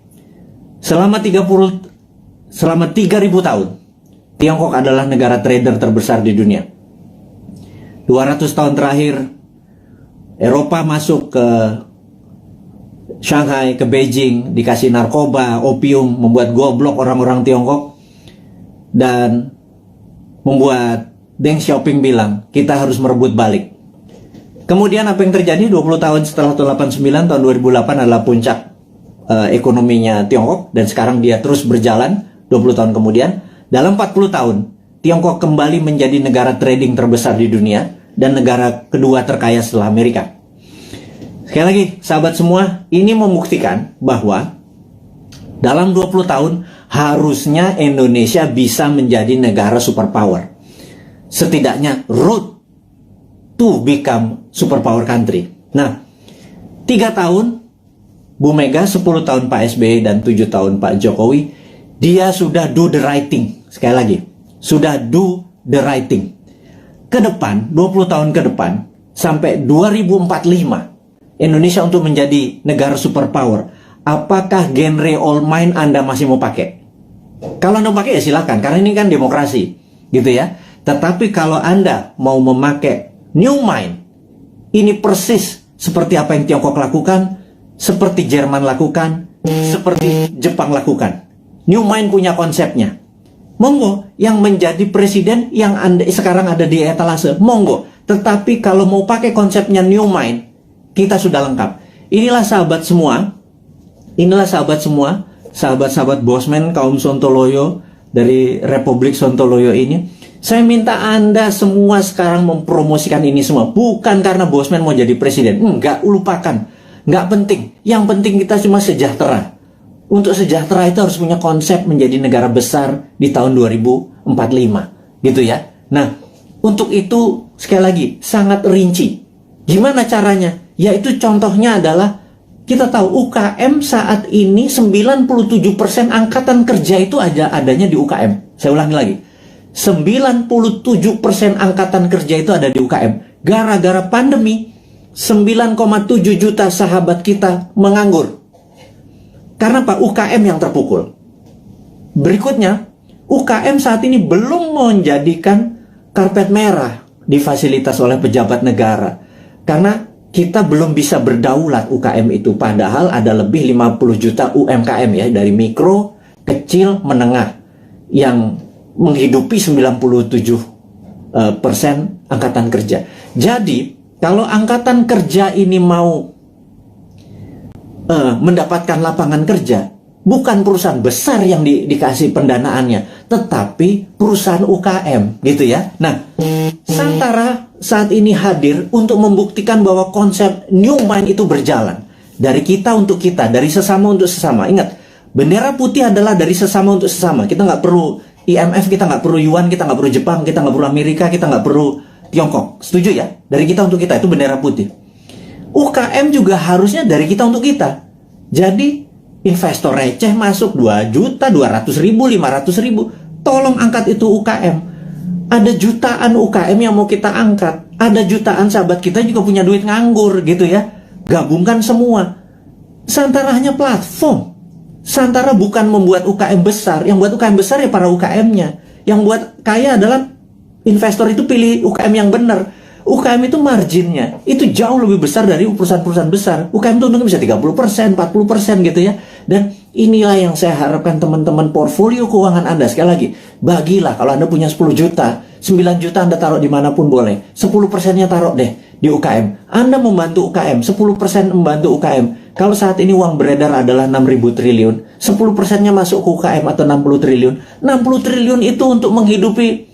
Selama 3.000 tahun, Tiongkok adalah negara trader terbesar di dunia. 200 tahun terakhir, Eropa masuk ke Shanghai, ke Beijing, dikasih narkoba, opium, membuat goblok orang-orang Tiongkok, dan membuat Deng Xiaoping bilang, kita harus merebut balik. Kemudian apa yang terjadi 20 tahun setelah tahun 89, tahun 2008 adalah puncak ekonominya Tiongkok, dan sekarang dia terus berjalan. 20 tahun kemudian, dalam 40 tahun, Tiongkok kembali menjadi negara trading terbesar di dunia dan negara kedua terkaya setelah Amerika. Sekali lagi, sahabat semua, ini membuktikan bahwa dalam 20 tahun harusnya Indonesia bisa menjadi negara superpower. Setidaknya road to become superpower country. Nah, 3 tahun Bu Mega, 10 tahun Pak SBY, dan 7 tahun Pak Jokowi, dia sudah do the right thing. Sekali lagi, sudah do the right thing. Ke depan, 20 tahun ke depan, sampai 2045, Indonesia untuk menjadi negara superpower, apakah genre old mind Anda masih mau pakai? Kalau Anda pakai ya silakan, karena ini kan demokrasi, gitu ya. Tetapi kalau Anda mau memakai new mind, ini persis seperti apa yang Tiongkok lakukan, seperti Jerman lakukan, seperti Jepang lakukan. New mind punya konsepnya. Monggo, yang menjadi presiden yang sekarang ada di etalase, monggo. Tetapi kalau mau pakai konsepnya new mind, kita sudah lengkap. Inilah sahabat semua, sahabat-sahabat Bosman, kaum Sontoloyo dari Republik Sontoloyo ini. Saya minta Anda semua sekarang mempromosikan ini semua. Bukan karena Bosman mau jadi presiden. Enggak, lupakan. Enggak penting. Yang penting kita cuma sejahtera. Untuk sejahtera itu harus punya konsep menjadi negara besar di tahun 2045. Gitu ya. Nah, untuk itu sekali lagi sangat rinci. Gimana caranya? Yaitu contohnya adalah kita tahu UKM saat ini 97% angkatan kerja itu adanya di UKM. Saya ulangi lagi. 97% angkatan kerja itu ada di UKM. Gara-gara pandemi, 9,7 juta sahabat kita menganggur. Karena Pak, UKM yang terpukul. Berikutnya, UKM saat ini belum menjadikan karpet merah difasilitas oleh pejabat negara. Karena kita belum bisa berdaulat UKM itu. Padahal ada lebih 50 juta UMKM ya, dari mikro, kecil, menengah, yang menghidupi 97% angkatan kerja. Jadi, kalau angkatan kerja ini mau mendapatkan lapangan kerja, bukan perusahaan besar yang dikasih pendanaannya, tetapi perusahaan UKM, gitu ya. Nah, Santara saat ini hadir untuk membuktikan bahwa konsep new mind itu berjalan. Dari kita untuk kita, dari sesama untuk sesama. Ingat, bendera putih adalah dari sesama untuk sesama. Kita nggak perlu IMF, kita nggak perlu Yuan, kita nggak perlu Jepang, kita nggak perlu Amerika, kita nggak perlu Tiongkok. Setuju ya? Dari kita untuk kita, itu bendera putih. UKM juga harusnya dari kita untuk kita. Jadi investor receh masuk 2 juta, 200 ribu, 500 ribu. Tolong angkat itu UKM. Ada jutaan UKM yang mau kita angkat. Ada jutaan sahabat kita juga punya duit nganggur gitu ya. Gabungkan semua. Santara hanya platform. Santara bukan membuat UKM besar. Yang buat UKM besar ya para UKM-nya. Yang buat kaya adalah investor itu pilih UKM yang benar. UKM itu marginnya itu jauh lebih besar dari perusahaan-perusahaan besar. UKM itu untungnya bisa 30%, 40% gitu ya. Dan inilah yang saya harapkan teman-teman portfolio keuangan Anda. Sekali lagi, bagilah kalau Anda punya 10 juta, 9 juta Anda taruh dimanapun boleh. 10%-nya taruh deh di UKM. Anda membantu UKM, 10% membantu UKM. Kalau saat ini uang beredar adalah 6.000 triliun, 10%-nya masuk ke UKM atau 60 triliun. 60 triliun itu untuk menghidupi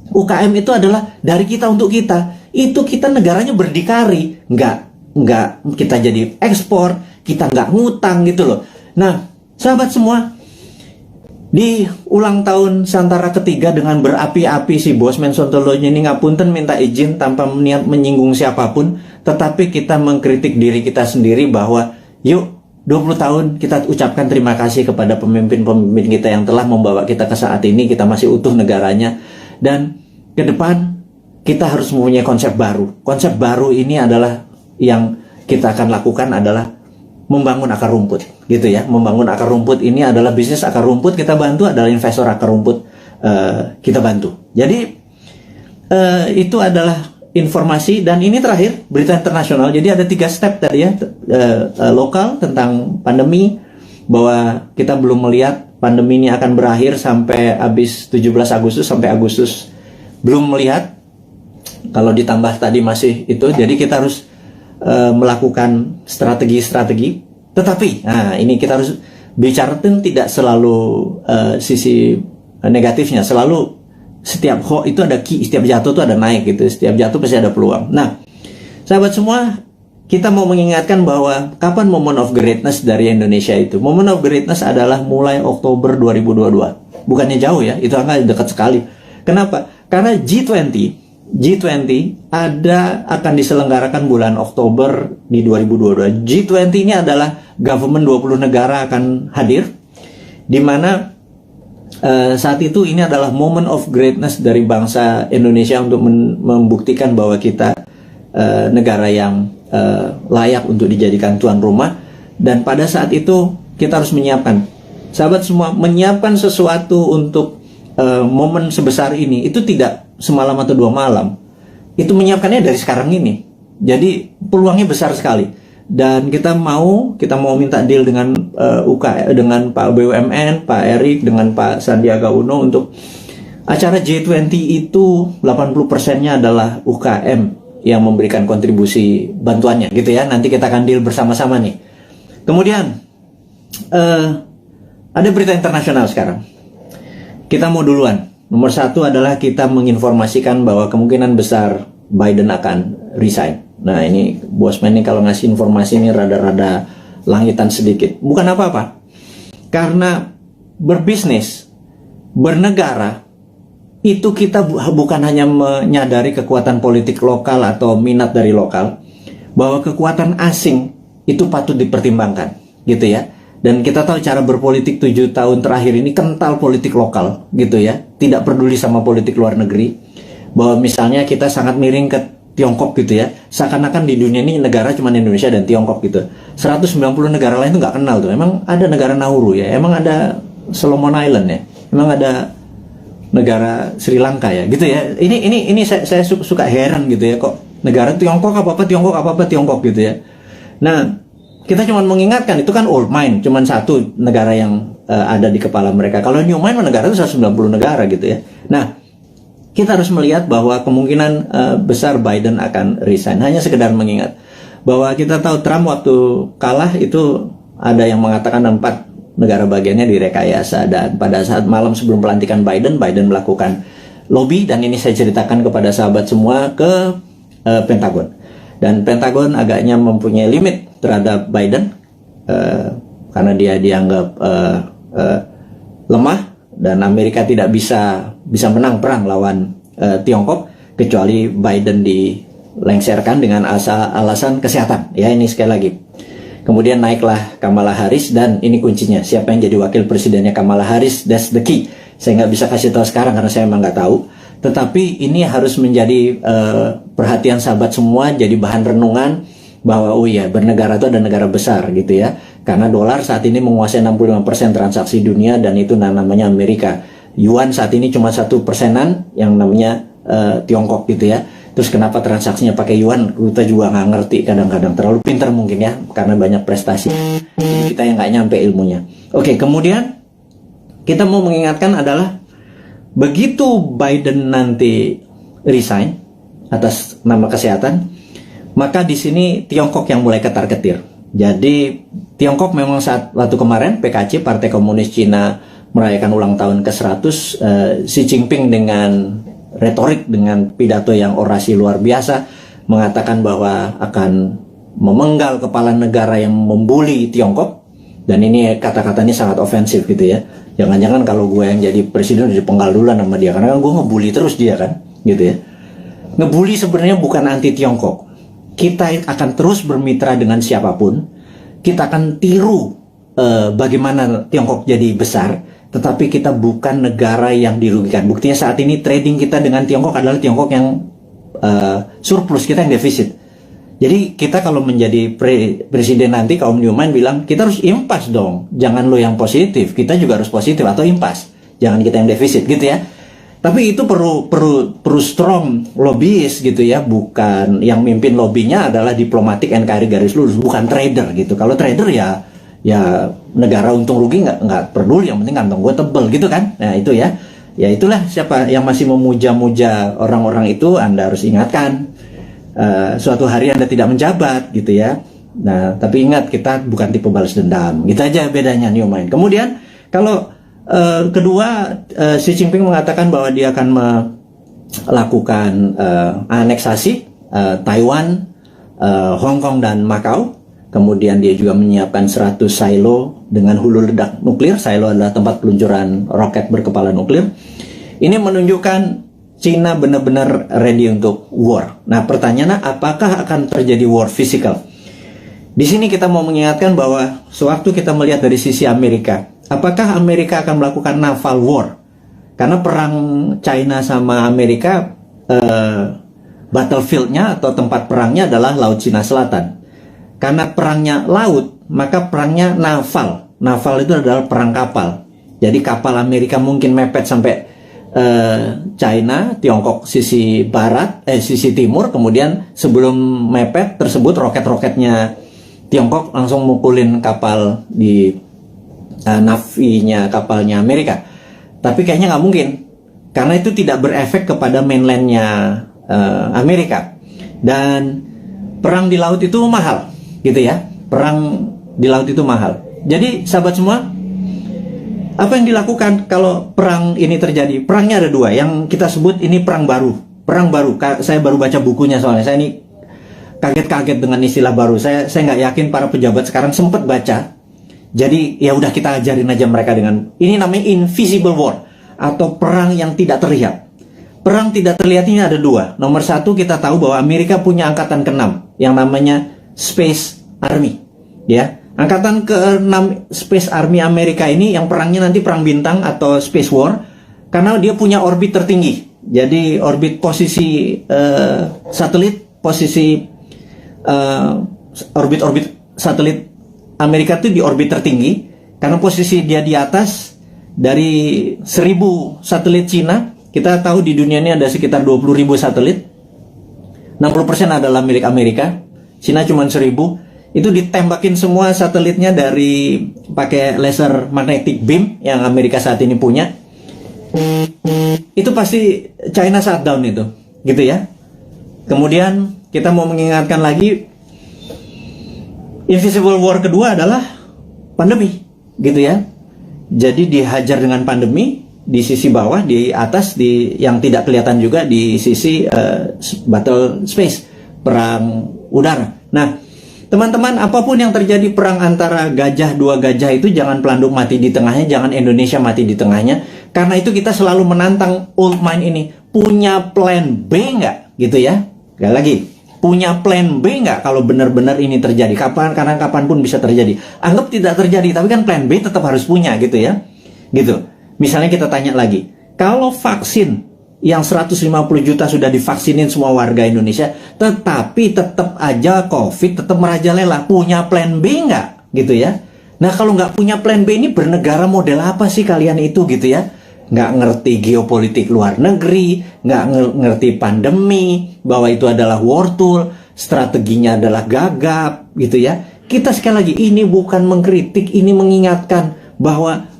UKM itu adalah dari kita untuk kita. Itu kita negaranya berdikari. Nggak kita jadi ekspor, kita nggak ngutang gitu loh. Nah, sahabat semua, di ulang tahun Santara ketiga dengan berapi-api si Bosman Sontoloyo ini, ngapunten minta izin tanpa niat menyinggung siapapun, tetapi kita mengkritik diri kita sendiri bahwa yuk 20 tahun kita ucapkan terima kasih kepada pemimpin-pemimpin kita yang telah membawa kita ke saat ini. Kita masih utuh negaranya. Dan ke depan kita harus mempunyai konsep baru. Konsep baru ini adalah yang kita akan lakukan adalah membangun akar rumput, gitu ya. Membangun akar rumput ini adalah bisnis akar rumput kita bantu, adalah investor akar rumput kita bantu. Jadi itu adalah informasi. Dan ini terakhir berita internasional. Jadi ada 3 step tadi ya, lokal tentang pandemi, bahwa kita belum melihat pandemi ini akan berakhir sampai habis 17 Agustus sampai Agustus, belum melihat. Kalau ditambah tadi masih itu, jadi kita harus melakukan strategi-strategi. Tetapi, nah ini kita harus bicara, tidak selalu sisi negatifnya. Selalu setiap hoax itu ada key, setiap jatuh itu ada naik gitu. Setiap jatuh pasti ada peluang. Nah, sahabat semua, kita mau mengingatkan bahwa kapan moment of greatness dari Indonesia itu. Moment of greatness adalah mulai Oktober 2022. Bukannya jauh ya, itu angka dekat sekali. Kenapa? Karena G20 akan diselenggarakan bulan Oktober di 2022. G20 ini adalah government 20 negara akan hadir, di mana saat itu ini adalah moment of greatness dari bangsa Indonesia untuk membuktikan bahwa kita negara yang layak untuk dijadikan tuan rumah. Dan pada saat itu kita harus menyiapkan, sahabat semua, menyiapkan sesuatu untuk momen sebesar ini itu tidak semalam atau 2 malam. Itu menyiapkannya dari sekarang ini. Jadi peluangnya besar sekali. Dan kita mau minta deal dengan dengan Pak BUMN, Pak Erik, dengan Pak Sandiaga Uno untuk acara G20 itu 80%-nya adalah UKM yang memberikan kontribusi bantuannya gitu ya. Nanti kita akan deal bersama-sama nih. Kemudian ada berita internasional sekarang. Kita mau duluan. Nomor 1 adalah kita menginformasikan bahwa kemungkinan besar Biden akan resign. Nah ini Bosman nih kalau ngasih informasi ini rada-rada langitan sedikit. Bukan apa-apa. Karena berbisnis, bernegara, itu kita bukan hanya menyadari kekuatan politik lokal atau minat dari lokal, bahwa kekuatan asing itu patut dipertimbangkan, gitu ya. Dan kita tahu cara berpolitik 7 tahun terakhir ini kental politik lokal, gitu ya. Tidak peduli sama politik luar negeri. Bahwa misalnya kita sangat miring ke Tiongkok gitu ya. Seakan-akan di dunia ini negara cuma Indonesia dan Tiongkok gitu. 190 negara lain itu nggak kenal tuh. Emang ada negara Nauru ya, emang ada Solomon Island ya, emang ada negara Sri Lanka ya, gitu ya. Ini saya suka heran gitu ya, kok negara Tiongkok apa-apa Tiongkok gitu ya. Nah, kita cuma mengingatkan itu kan old mind, cuma satu negara yang ada di kepala mereka. Kalau new mind negara itu 190 negara gitu ya. Nah, kita harus melihat bahwa kemungkinan besar Biden akan resign. Hanya sekedar mengingat bahwa kita tahu Trump waktu kalah itu ada yang mengatakan 4 negara bagiannya direkayasa. Dan pada saat malam sebelum pelantikan Biden melakukan lobby, dan ini saya ceritakan kepada sahabat semua, ke Pentagon. Dan Pentagon agaknya mempunyai limit terhadap Biden karena dia dianggap lemah. Dan Amerika tidak bisa menang perang lawan Tiongkok kecuali Biden dilengserkan dengan alasan kesehatan. Ya, ini sekali lagi. Kemudian naiklah Kamala Harris, dan ini kuncinya. Siapa yang jadi wakil presidennya Kamala Harris? That's the key. Saya nggak bisa kasih tahu sekarang karena saya emang nggak tahu. Tetapi ini harus menjadi perhatian sahabat semua, jadi bahan renungan bahwa oh iya, bernegara itu ada negara besar gitu ya. Karena dolar saat ini menguasai 65% transaksi dunia, dan itu namanya Amerika. Yuan saat ini cuma 1%-an yang namanya Tiongkok gitu ya. Terus kenapa transaksinya pakai yuan? Kita juga nggak ngerti kadang-kadang. Terlalu pintar mungkin ya, karena banyak prestasi. Jadi kita yang nggak nyampe ilmunya. Oke, kemudian kita mau mengingatkan adalah begitu Biden nanti resign atas nama kesehatan, maka di sini Tiongkok yang mulai ketar-ketir. Jadi Tiongkok memang waktu kemarin PKC, Partai Komunis Cina, merayakan ulang tahun ke-100, Xi Jinping dengan retorik, dengan pidato yang orasi luar biasa, mengatakan bahwa akan memenggal kepala negara yang membuli Tiongkok. Dan ini kata-katanya sangat ofensif gitu ya. Jangan-jangan kalau gue yang jadi presiden dipenggal duluan sama dia, karena kan gue ngebully terus dia kan, gitu ya. Ngebully sebenarnya bukan anti Tiongkok. Kita akan terus bermitra dengan siapapun. Kita akan tiru bagaimana Tiongkok jadi besar, tetapi kita bukan negara yang dirugikan. Buktinya saat ini trading kita dengan Tiongkok adalah Tiongkok yang surplus, kita yang defisit. Jadi kita kalau menjadi presiden nanti, kaum Newman bilang kita harus impas dong. Jangan lo yang positif, kita juga harus positif atau impas. Jangan kita yang defisit gitu ya. Tapi itu perlu strong lobbyist gitu ya, bukan yang mimpin lobbynya adalah diplomatik NKRI garis lurus, bukan trader gitu. Kalau trader ya negara untung rugi nggak peduli, yang penting kantong gue tebel gitu kan. Nah itu ya itulah, siapa yang masih memuja-muja orang-orang itu, Anda harus ingatkan suatu hari Anda tidak menjabat gitu ya. Nah tapi ingat, kita bukan tipe balas dendam, gitu aja bedanya New Mind. Kemudian kalau kedua, Xi Jinping mengatakan bahwa dia akan melakukan aneksasi Taiwan, Hong Kong, dan Macau. Kemudian dia juga menyiapkan 100 silo dengan hulu ledak nuklir. Silo adalah tempat peluncuran roket berkepala nuklir. Ini menunjukkan Cina benar-benar ready untuk war. Nah pertanyaannya, apakah akan terjadi war physical? Di sini kita mau mengingatkan bahwa sewaktu kita melihat dari sisi Amerika, apakah Amerika akan melakukan naval war? Karena perang China sama Amerika battlefieldnya atau tempat perangnya adalah Laut Cina Selatan. Karena perangnya laut, maka perangnya naval. Naval itu adalah perang kapal. Jadi kapal Amerika mungkin mepet sampai China, Tiongkok sisi barat, sisi timur. Kemudian sebelum mepet tersebut, roket-roketnya Tiongkok langsung mukulin kapal di navinya kapalnya Amerika. Tapi kayaknya nggak mungkin, karena itu tidak berefek kepada mainlandnya Amerika. Dan perang di laut itu mahal, gitu ya. Perang di laut itu mahal. Jadi sahabat semua, apa yang dilakukan kalau perang ini terjadi? Perangnya ada dua, yang kita sebut ini perang baru. Perang baru, saya baru baca bukunya soalnya. Saya ini kaget-kaget dengan istilah baru. Saya nggak yakin para pejabat sekarang sempat baca. Jadi ya udah kita ajarin aja mereka dengan ini, namanya invisible war atau perang yang tidak terlihat. Perang tidak terlihat ini ada dua. Nomor satu, kita tahu bahwa Amerika punya angkatan ke-6 yang namanya Space Army, ya. Angkatan ke-6 Space Army Amerika ini yang perangnya nanti perang bintang atau Space War, karena dia punya orbit tertinggi. Jadi orbit posisi satelit, posisi orbit satelit Amerika itu di orbit tertinggi, karena posisi dia di atas dari 1000 satelit Cina. Kita tahu di dunia ini ada sekitar 20.000 satelit. 60% adalah milik Amerika. Cina cuma 1000. Itu ditembakin semua satelitnya dari pakai laser magnetic beam yang Amerika saat ini punya. Itu pasti China shutdown itu, gitu ya. Kemudian kita mau mengingatkan lagi, invisible war kedua adalah pandemi, gitu ya. Jadi dihajar dengan pandemi di sisi bawah, di atas, di yang tidak kelihatan juga di sisi battle space, perang udara. Nah, teman-teman, apapun yang terjadi perang antara gajah, dua gajah itu jangan Pelanduk mati di tengahnya, jangan Indonesia mati di tengahnya. Karena itu kita selalu menantang old mind ini. Punya plan B nggak? Gitu ya. Sekali lagi, punya plan B nggak kalau benar-benar ini terjadi? Karena kapanpun bisa terjadi. Anggap tidak terjadi, tapi kan plan B tetap harus punya, gitu ya. Gitu. Misalnya kita tanya lagi, kalau vaksin yang 150 juta sudah divaksinin semua warga Indonesia, tetapi tetap aja COVID tetap merajalela, punya plan B nggak? Gitu ya. Nah, kalau nggak punya plan B ini bernegara model apa sih kalian itu, gitu ya? Nggak ngerti geopolitik luar negeri, nggak ngerti pandemi, bahwa itu adalah war tool, strateginya adalah gagap, gitu ya. Kita sekali lagi, ini bukan mengkritik, ini mengingatkan bahwa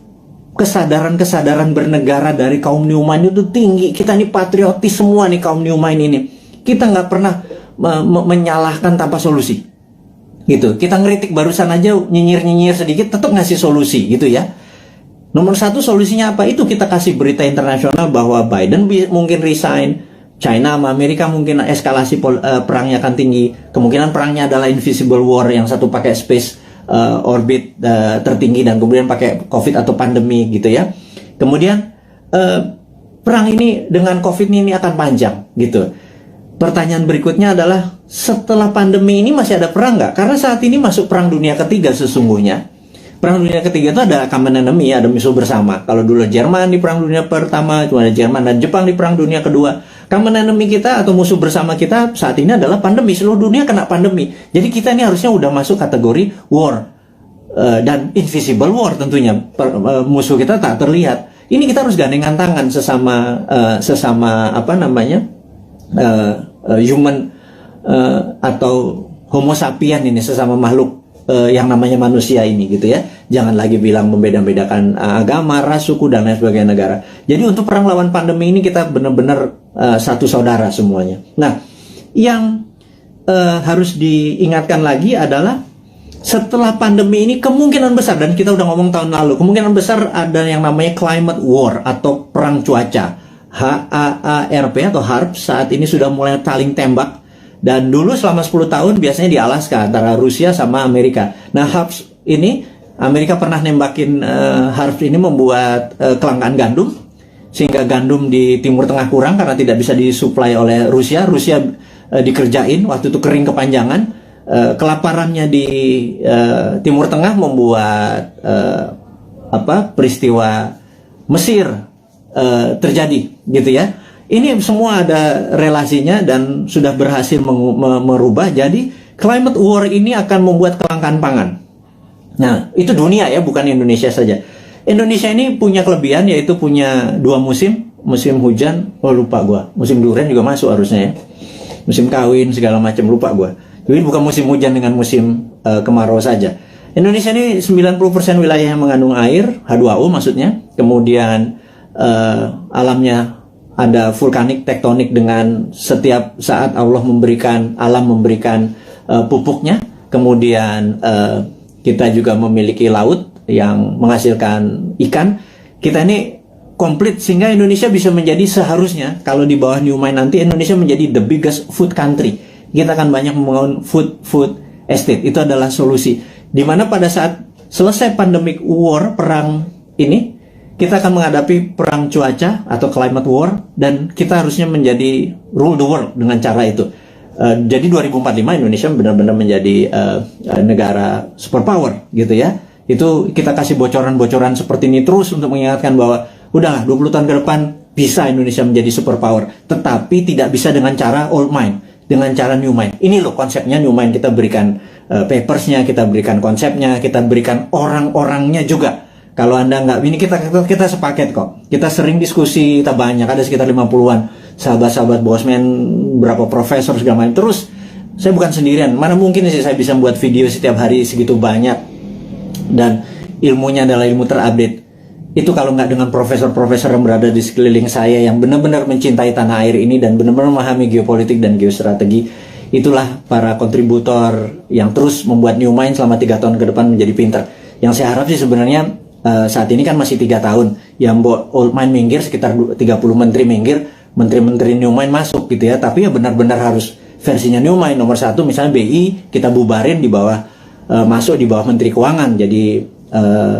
kesadaran bernegara dari kaum New Mind itu tinggi. Kita ini patriotis semua nih, kaum New Mind ini. Kita nggak pernah menyalahkan tanpa solusi, gitu. Kita ngeritik barusan aja, nyinyir sedikit, tetap ngasih solusi, gitu ya. Nomor satu solusinya apa? Itu kita kasih berita internasional bahwa Biden mungkin resign, China sama Amerika mungkin eskalasi perangnya akan tinggi. Kemungkinan perangnya adalah invisible war, yang satu pakai space orbit tertinggi dan kemudian pakai COVID atau pandemi, gitu ya. Kemudian perang ini dengan COVID ini akan panjang, gitu. Pertanyaan berikutnya adalah, setelah pandemi ini masih ada perang nggak? Karena saat ini masuk perang dunia ketiga sesungguhnya. Perang dunia ketiga itu ada common enemy, ada musuh bersama. Kalau dulu Jerman di perang dunia pertama, cuma ada Jerman dan Jepang di perang dunia kedua. Common enemy kita atau musuh bersama kita saat ini adalah pandemi. Seluruh dunia kena pandemi. Jadi kita ini harusnya udah masuk kategori war dan invisible war tentunya. Musuh kita tak terlihat. Ini kita harus gandengan tangan sesama apa namanya human atau homo sapien ini, sesama makhluk yang namanya manusia ini, gitu ya. Jangan lagi bilang membeda-bedakan agama, ras, suku, dan lain sebagainya negara. Jadi untuk perang lawan pandemi ini kita benar-benar satu saudara semuanya. Nah, yang harus diingatkan lagi adalah setelah pandemi ini kemungkinan besar, dan kita udah ngomong tahun lalu, kemungkinan besar ada yang namanya climate war atau perang cuaca. HAARP atau HARP saat ini sudah mulai saling tembak. Dan dulu selama 10 tahun biasanya di Alaska antara Rusia sama Amerika. Nah, HARP ini, Amerika pernah nembakin HARP ini membuat kelangkaan gandum, sehingga gandum di Timur Tengah kurang karena tidak bisa disuplai oleh Rusia. Rusia dikerjain, waktu itu kering kepanjangan. Kelaparannya di Timur Tengah membuat peristiwa Mesir terjadi, gitu ya. Ini semua ada relasinya dan sudah berhasil merubah. Jadi climate war ini akan membuat kelangkaan pangan. Nah, itu dunia ya, bukan Indonesia saja. Indonesia ini punya kelebihan, yaitu punya 2 musim. Musim hujan, lupa gua. Musim durian juga masuk harusnya ya. Musim kawin segala macam, lupa gua. Jadi bukan musim hujan dengan musim kemarau saja. Indonesia ini 90% wilayah yang mengandung air, H2O maksudnya. Kemudian alamnya ada vulkanik, tektonik, dengan setiap saat Allah memberikan, alam memberikan pupuknya. Kemudian kita juga memiliki laut yang menghasilkan ikan. Kita ini komplit sehingga Indonesia bisa menjadi, seharusnya kalau di bawah New Mind nanti, Indonesia menjadi the biggest food country. Kita akan banyak membangun food estate. Itu adalah solusi. Dimana pada saat selesai pandemic war, perang ini, kita akan menghadapi perang cuaca atau climate war, dan kita harusnya menjadi rule the world dengan cara itu. Jadi 2045 Indonesia benar-benar menjadi negara superpower gitu ya. Itu kita kasih bocoran-bocoran seperti ini terus untuk mengingatkan bahwa udahlah 20 tahun ke depan bisa Indonesia menjadi superpower, tetapi tidak bisa dengan cara old mind, dengan cara new mind. Ini loh konsepnya new mind. Kita berikan papersnya, kita berikan konsepnya, kita berikan orang-orangnya juga. Kalau Anda nggak, ini kita sepaket kok. Kita sering diskusi, kita banyak, ada sekitar 50-an sahabat-sahabat Bosman, berapa profesor segala macam. Terus saya bukan sendirian. Mana mungkin sih saya bisa buat video setiap hari segitu banyak, dan ilmunya adalah ilmu terupdate. Itu kalau nggak dengan profesor-profesor yang berada di sekeliling saya yang benar-benar mencintai tanah air ini dan benar-benar memahami geopolitik dan geostrategi. Itulah para kontributor yang terus membuat New Mind selama 3 tahun ke depan menjadi pintar. Yang saya harap sih sebenarnya saat ini kan masih 3 tahun, yang old mind minggir, sekitar 30 menteri minggir, menteri-menteri New Mind masuk gitu ya. Tapi ya benar-benar harus versinya New Mind. Nomor 1 misalnya BI kita bubarin, di bawah masuk di bawah Menteri Keuangan, jadi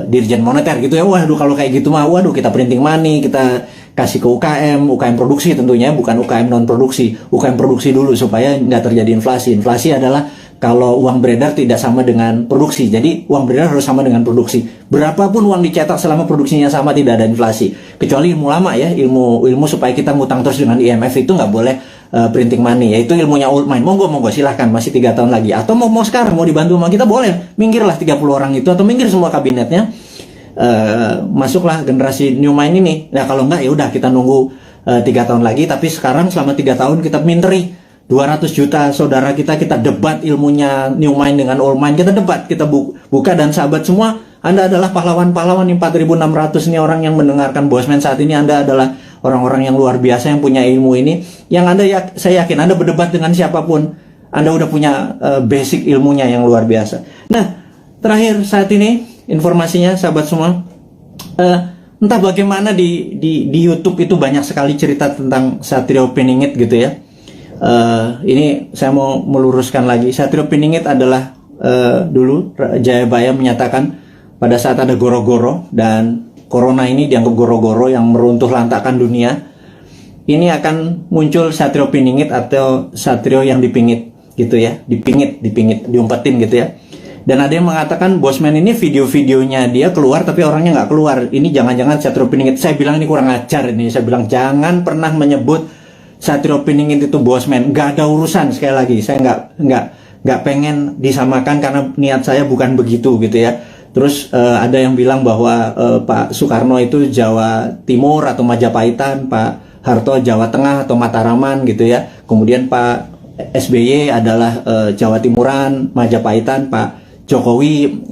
Dirjen Moneter gitu ya. Waduh, kalau kayak gitu mah waduh, kita printing money, kita kasih ke UKM produksi tentunya, bukan UKM non produksi, UKM produksi dulu supaya nggak terjadi inflasi. Inflasi adalah kalau uang beredar tidak sama dengan produksi. Jadi uang beredar harus sama dengan produksi. Berapapun uang dicetak selama produksinya sama, tidak ada inflasi. Kecuali ilmu lama ya, ilmu supaya kita ngutang terus dengan IMF itu nggak boleh printing money. Yaitu ilmunya old mind. Monggo silahkan, masih 3 tahun lagi. Atau mau sekarang mau dibantu sama kita boleh. Minggirlah 30 orang itu, atau minggir semua kabinetnya. Masuklah generasi New Mind ini. Nah kalau enggak ya udah kita nunggu 3 tahun lagi. Tapi sekarang selama 3 tahun kita minteri 200 juta saudara kita debat ilmunya New Mind dengan Old Mind, kita debat, kita buka. Dan sahabat semua, Anda adalah pahlawan-pahlawan. 4.600 ini orang yang mendengarkan Bosman saat ini. Anda adalah orang-orang yang luar biasa yang punya ilmu ini, yang saya yakin Anda berdebat dengan siapapun, Anda udah punya basic ilmunya yang luar biasa. Nah, terakhir saat ini informasinya sahabat semua, entah bagaimana di YouTube itu banyak sekali cerita tentang Satrio Piningit gitu ya. Ini saya mau meluruskan lagi. Satrio Piningit adalah dulu Jayabaya menyatakan pada saat ada goro-goro, dan corona ini dianggap goro-goro yang meruntuh lantakan dunia, ini akan muncul Satrio Piningit atau Satrio yang dipingit gitu ya, dipingit, diumpetin gitu ya. Dan ada yang mengatakan Bosman ini video-videonya dia keluar tapi orangnya nggak keluar. Ini jangan-jangan Satrio Piningit. Saya bilang ini kurang ajar ini. Saya bilang jangan pernah menyebut Satrio Piningit itu Bosman. Nggak ada urusan, sekali lagi. Saya nggak pengen disamakan karena niat saya bukan begitu gitu ya. Terus ada yang bilang bahwa Pak Soekarno itu Jawa Timur atau Majapahitan, Pak Harto Jawa Tengah atau Mataraman gitu ya. Kemudian Pak SBY adalah Jawa Timuran, Majapahitan, Pak Jokowi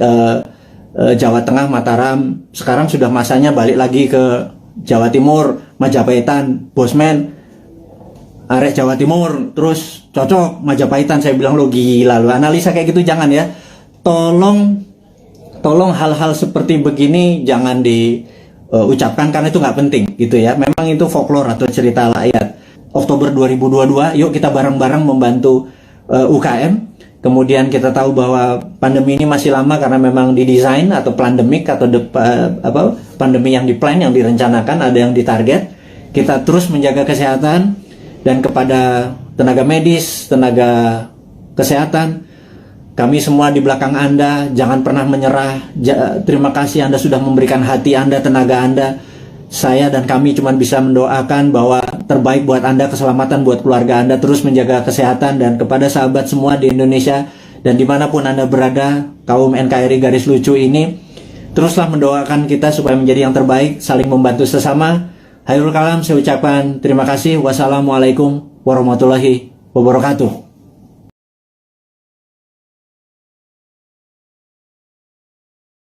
Jawa Tengah, Mataram. Sekarang sudah masanya balik lagi ke Jawa Timur, Majapahitan, Bosman, arek Jawa Timur, terus cocok Majapahitan. Saya bilang lo gila lo, analisa kayak gitu jangan ya. Tolong hal-hal seperti begini jangan diucapkan karena itu nggak penting gitu ya. Memang itu folklore atau cerita rakyat. Oktober 2022, yuk kita bareng-bareng membantu UKM. Kemudian kita tahu bahwa pandemi ini masih lama karena memang didesain atau pandemik atau pandemi yang diplan, yang direncanakan, ada yang ditarget. Kita terus menjaga kesehatan, dan kepada tenaga medis, tenaga kesehatan, kami semua di belakang Anda, jangan pernah menyerah. Terima kasih Anda sudah memberikan hati Anda, tenaga Anda. Saya dan kami cuma bisa mendoakan bahwa yang terbaik buat Anda, keselamatan buat keluarga Anda, terus menjaga kesehatan. Dan kepada sahabat semua di Indonesia dan dimanapun Anda berada, kaum NKRI garis lucu ini, teruslah mendoakan kita supaya menjadi yang terbaik, saling membantu sesama. Hairul kalam, saya ucapkan terima kasih. Wassalamualaikum warahmatullahi wabarakatuh.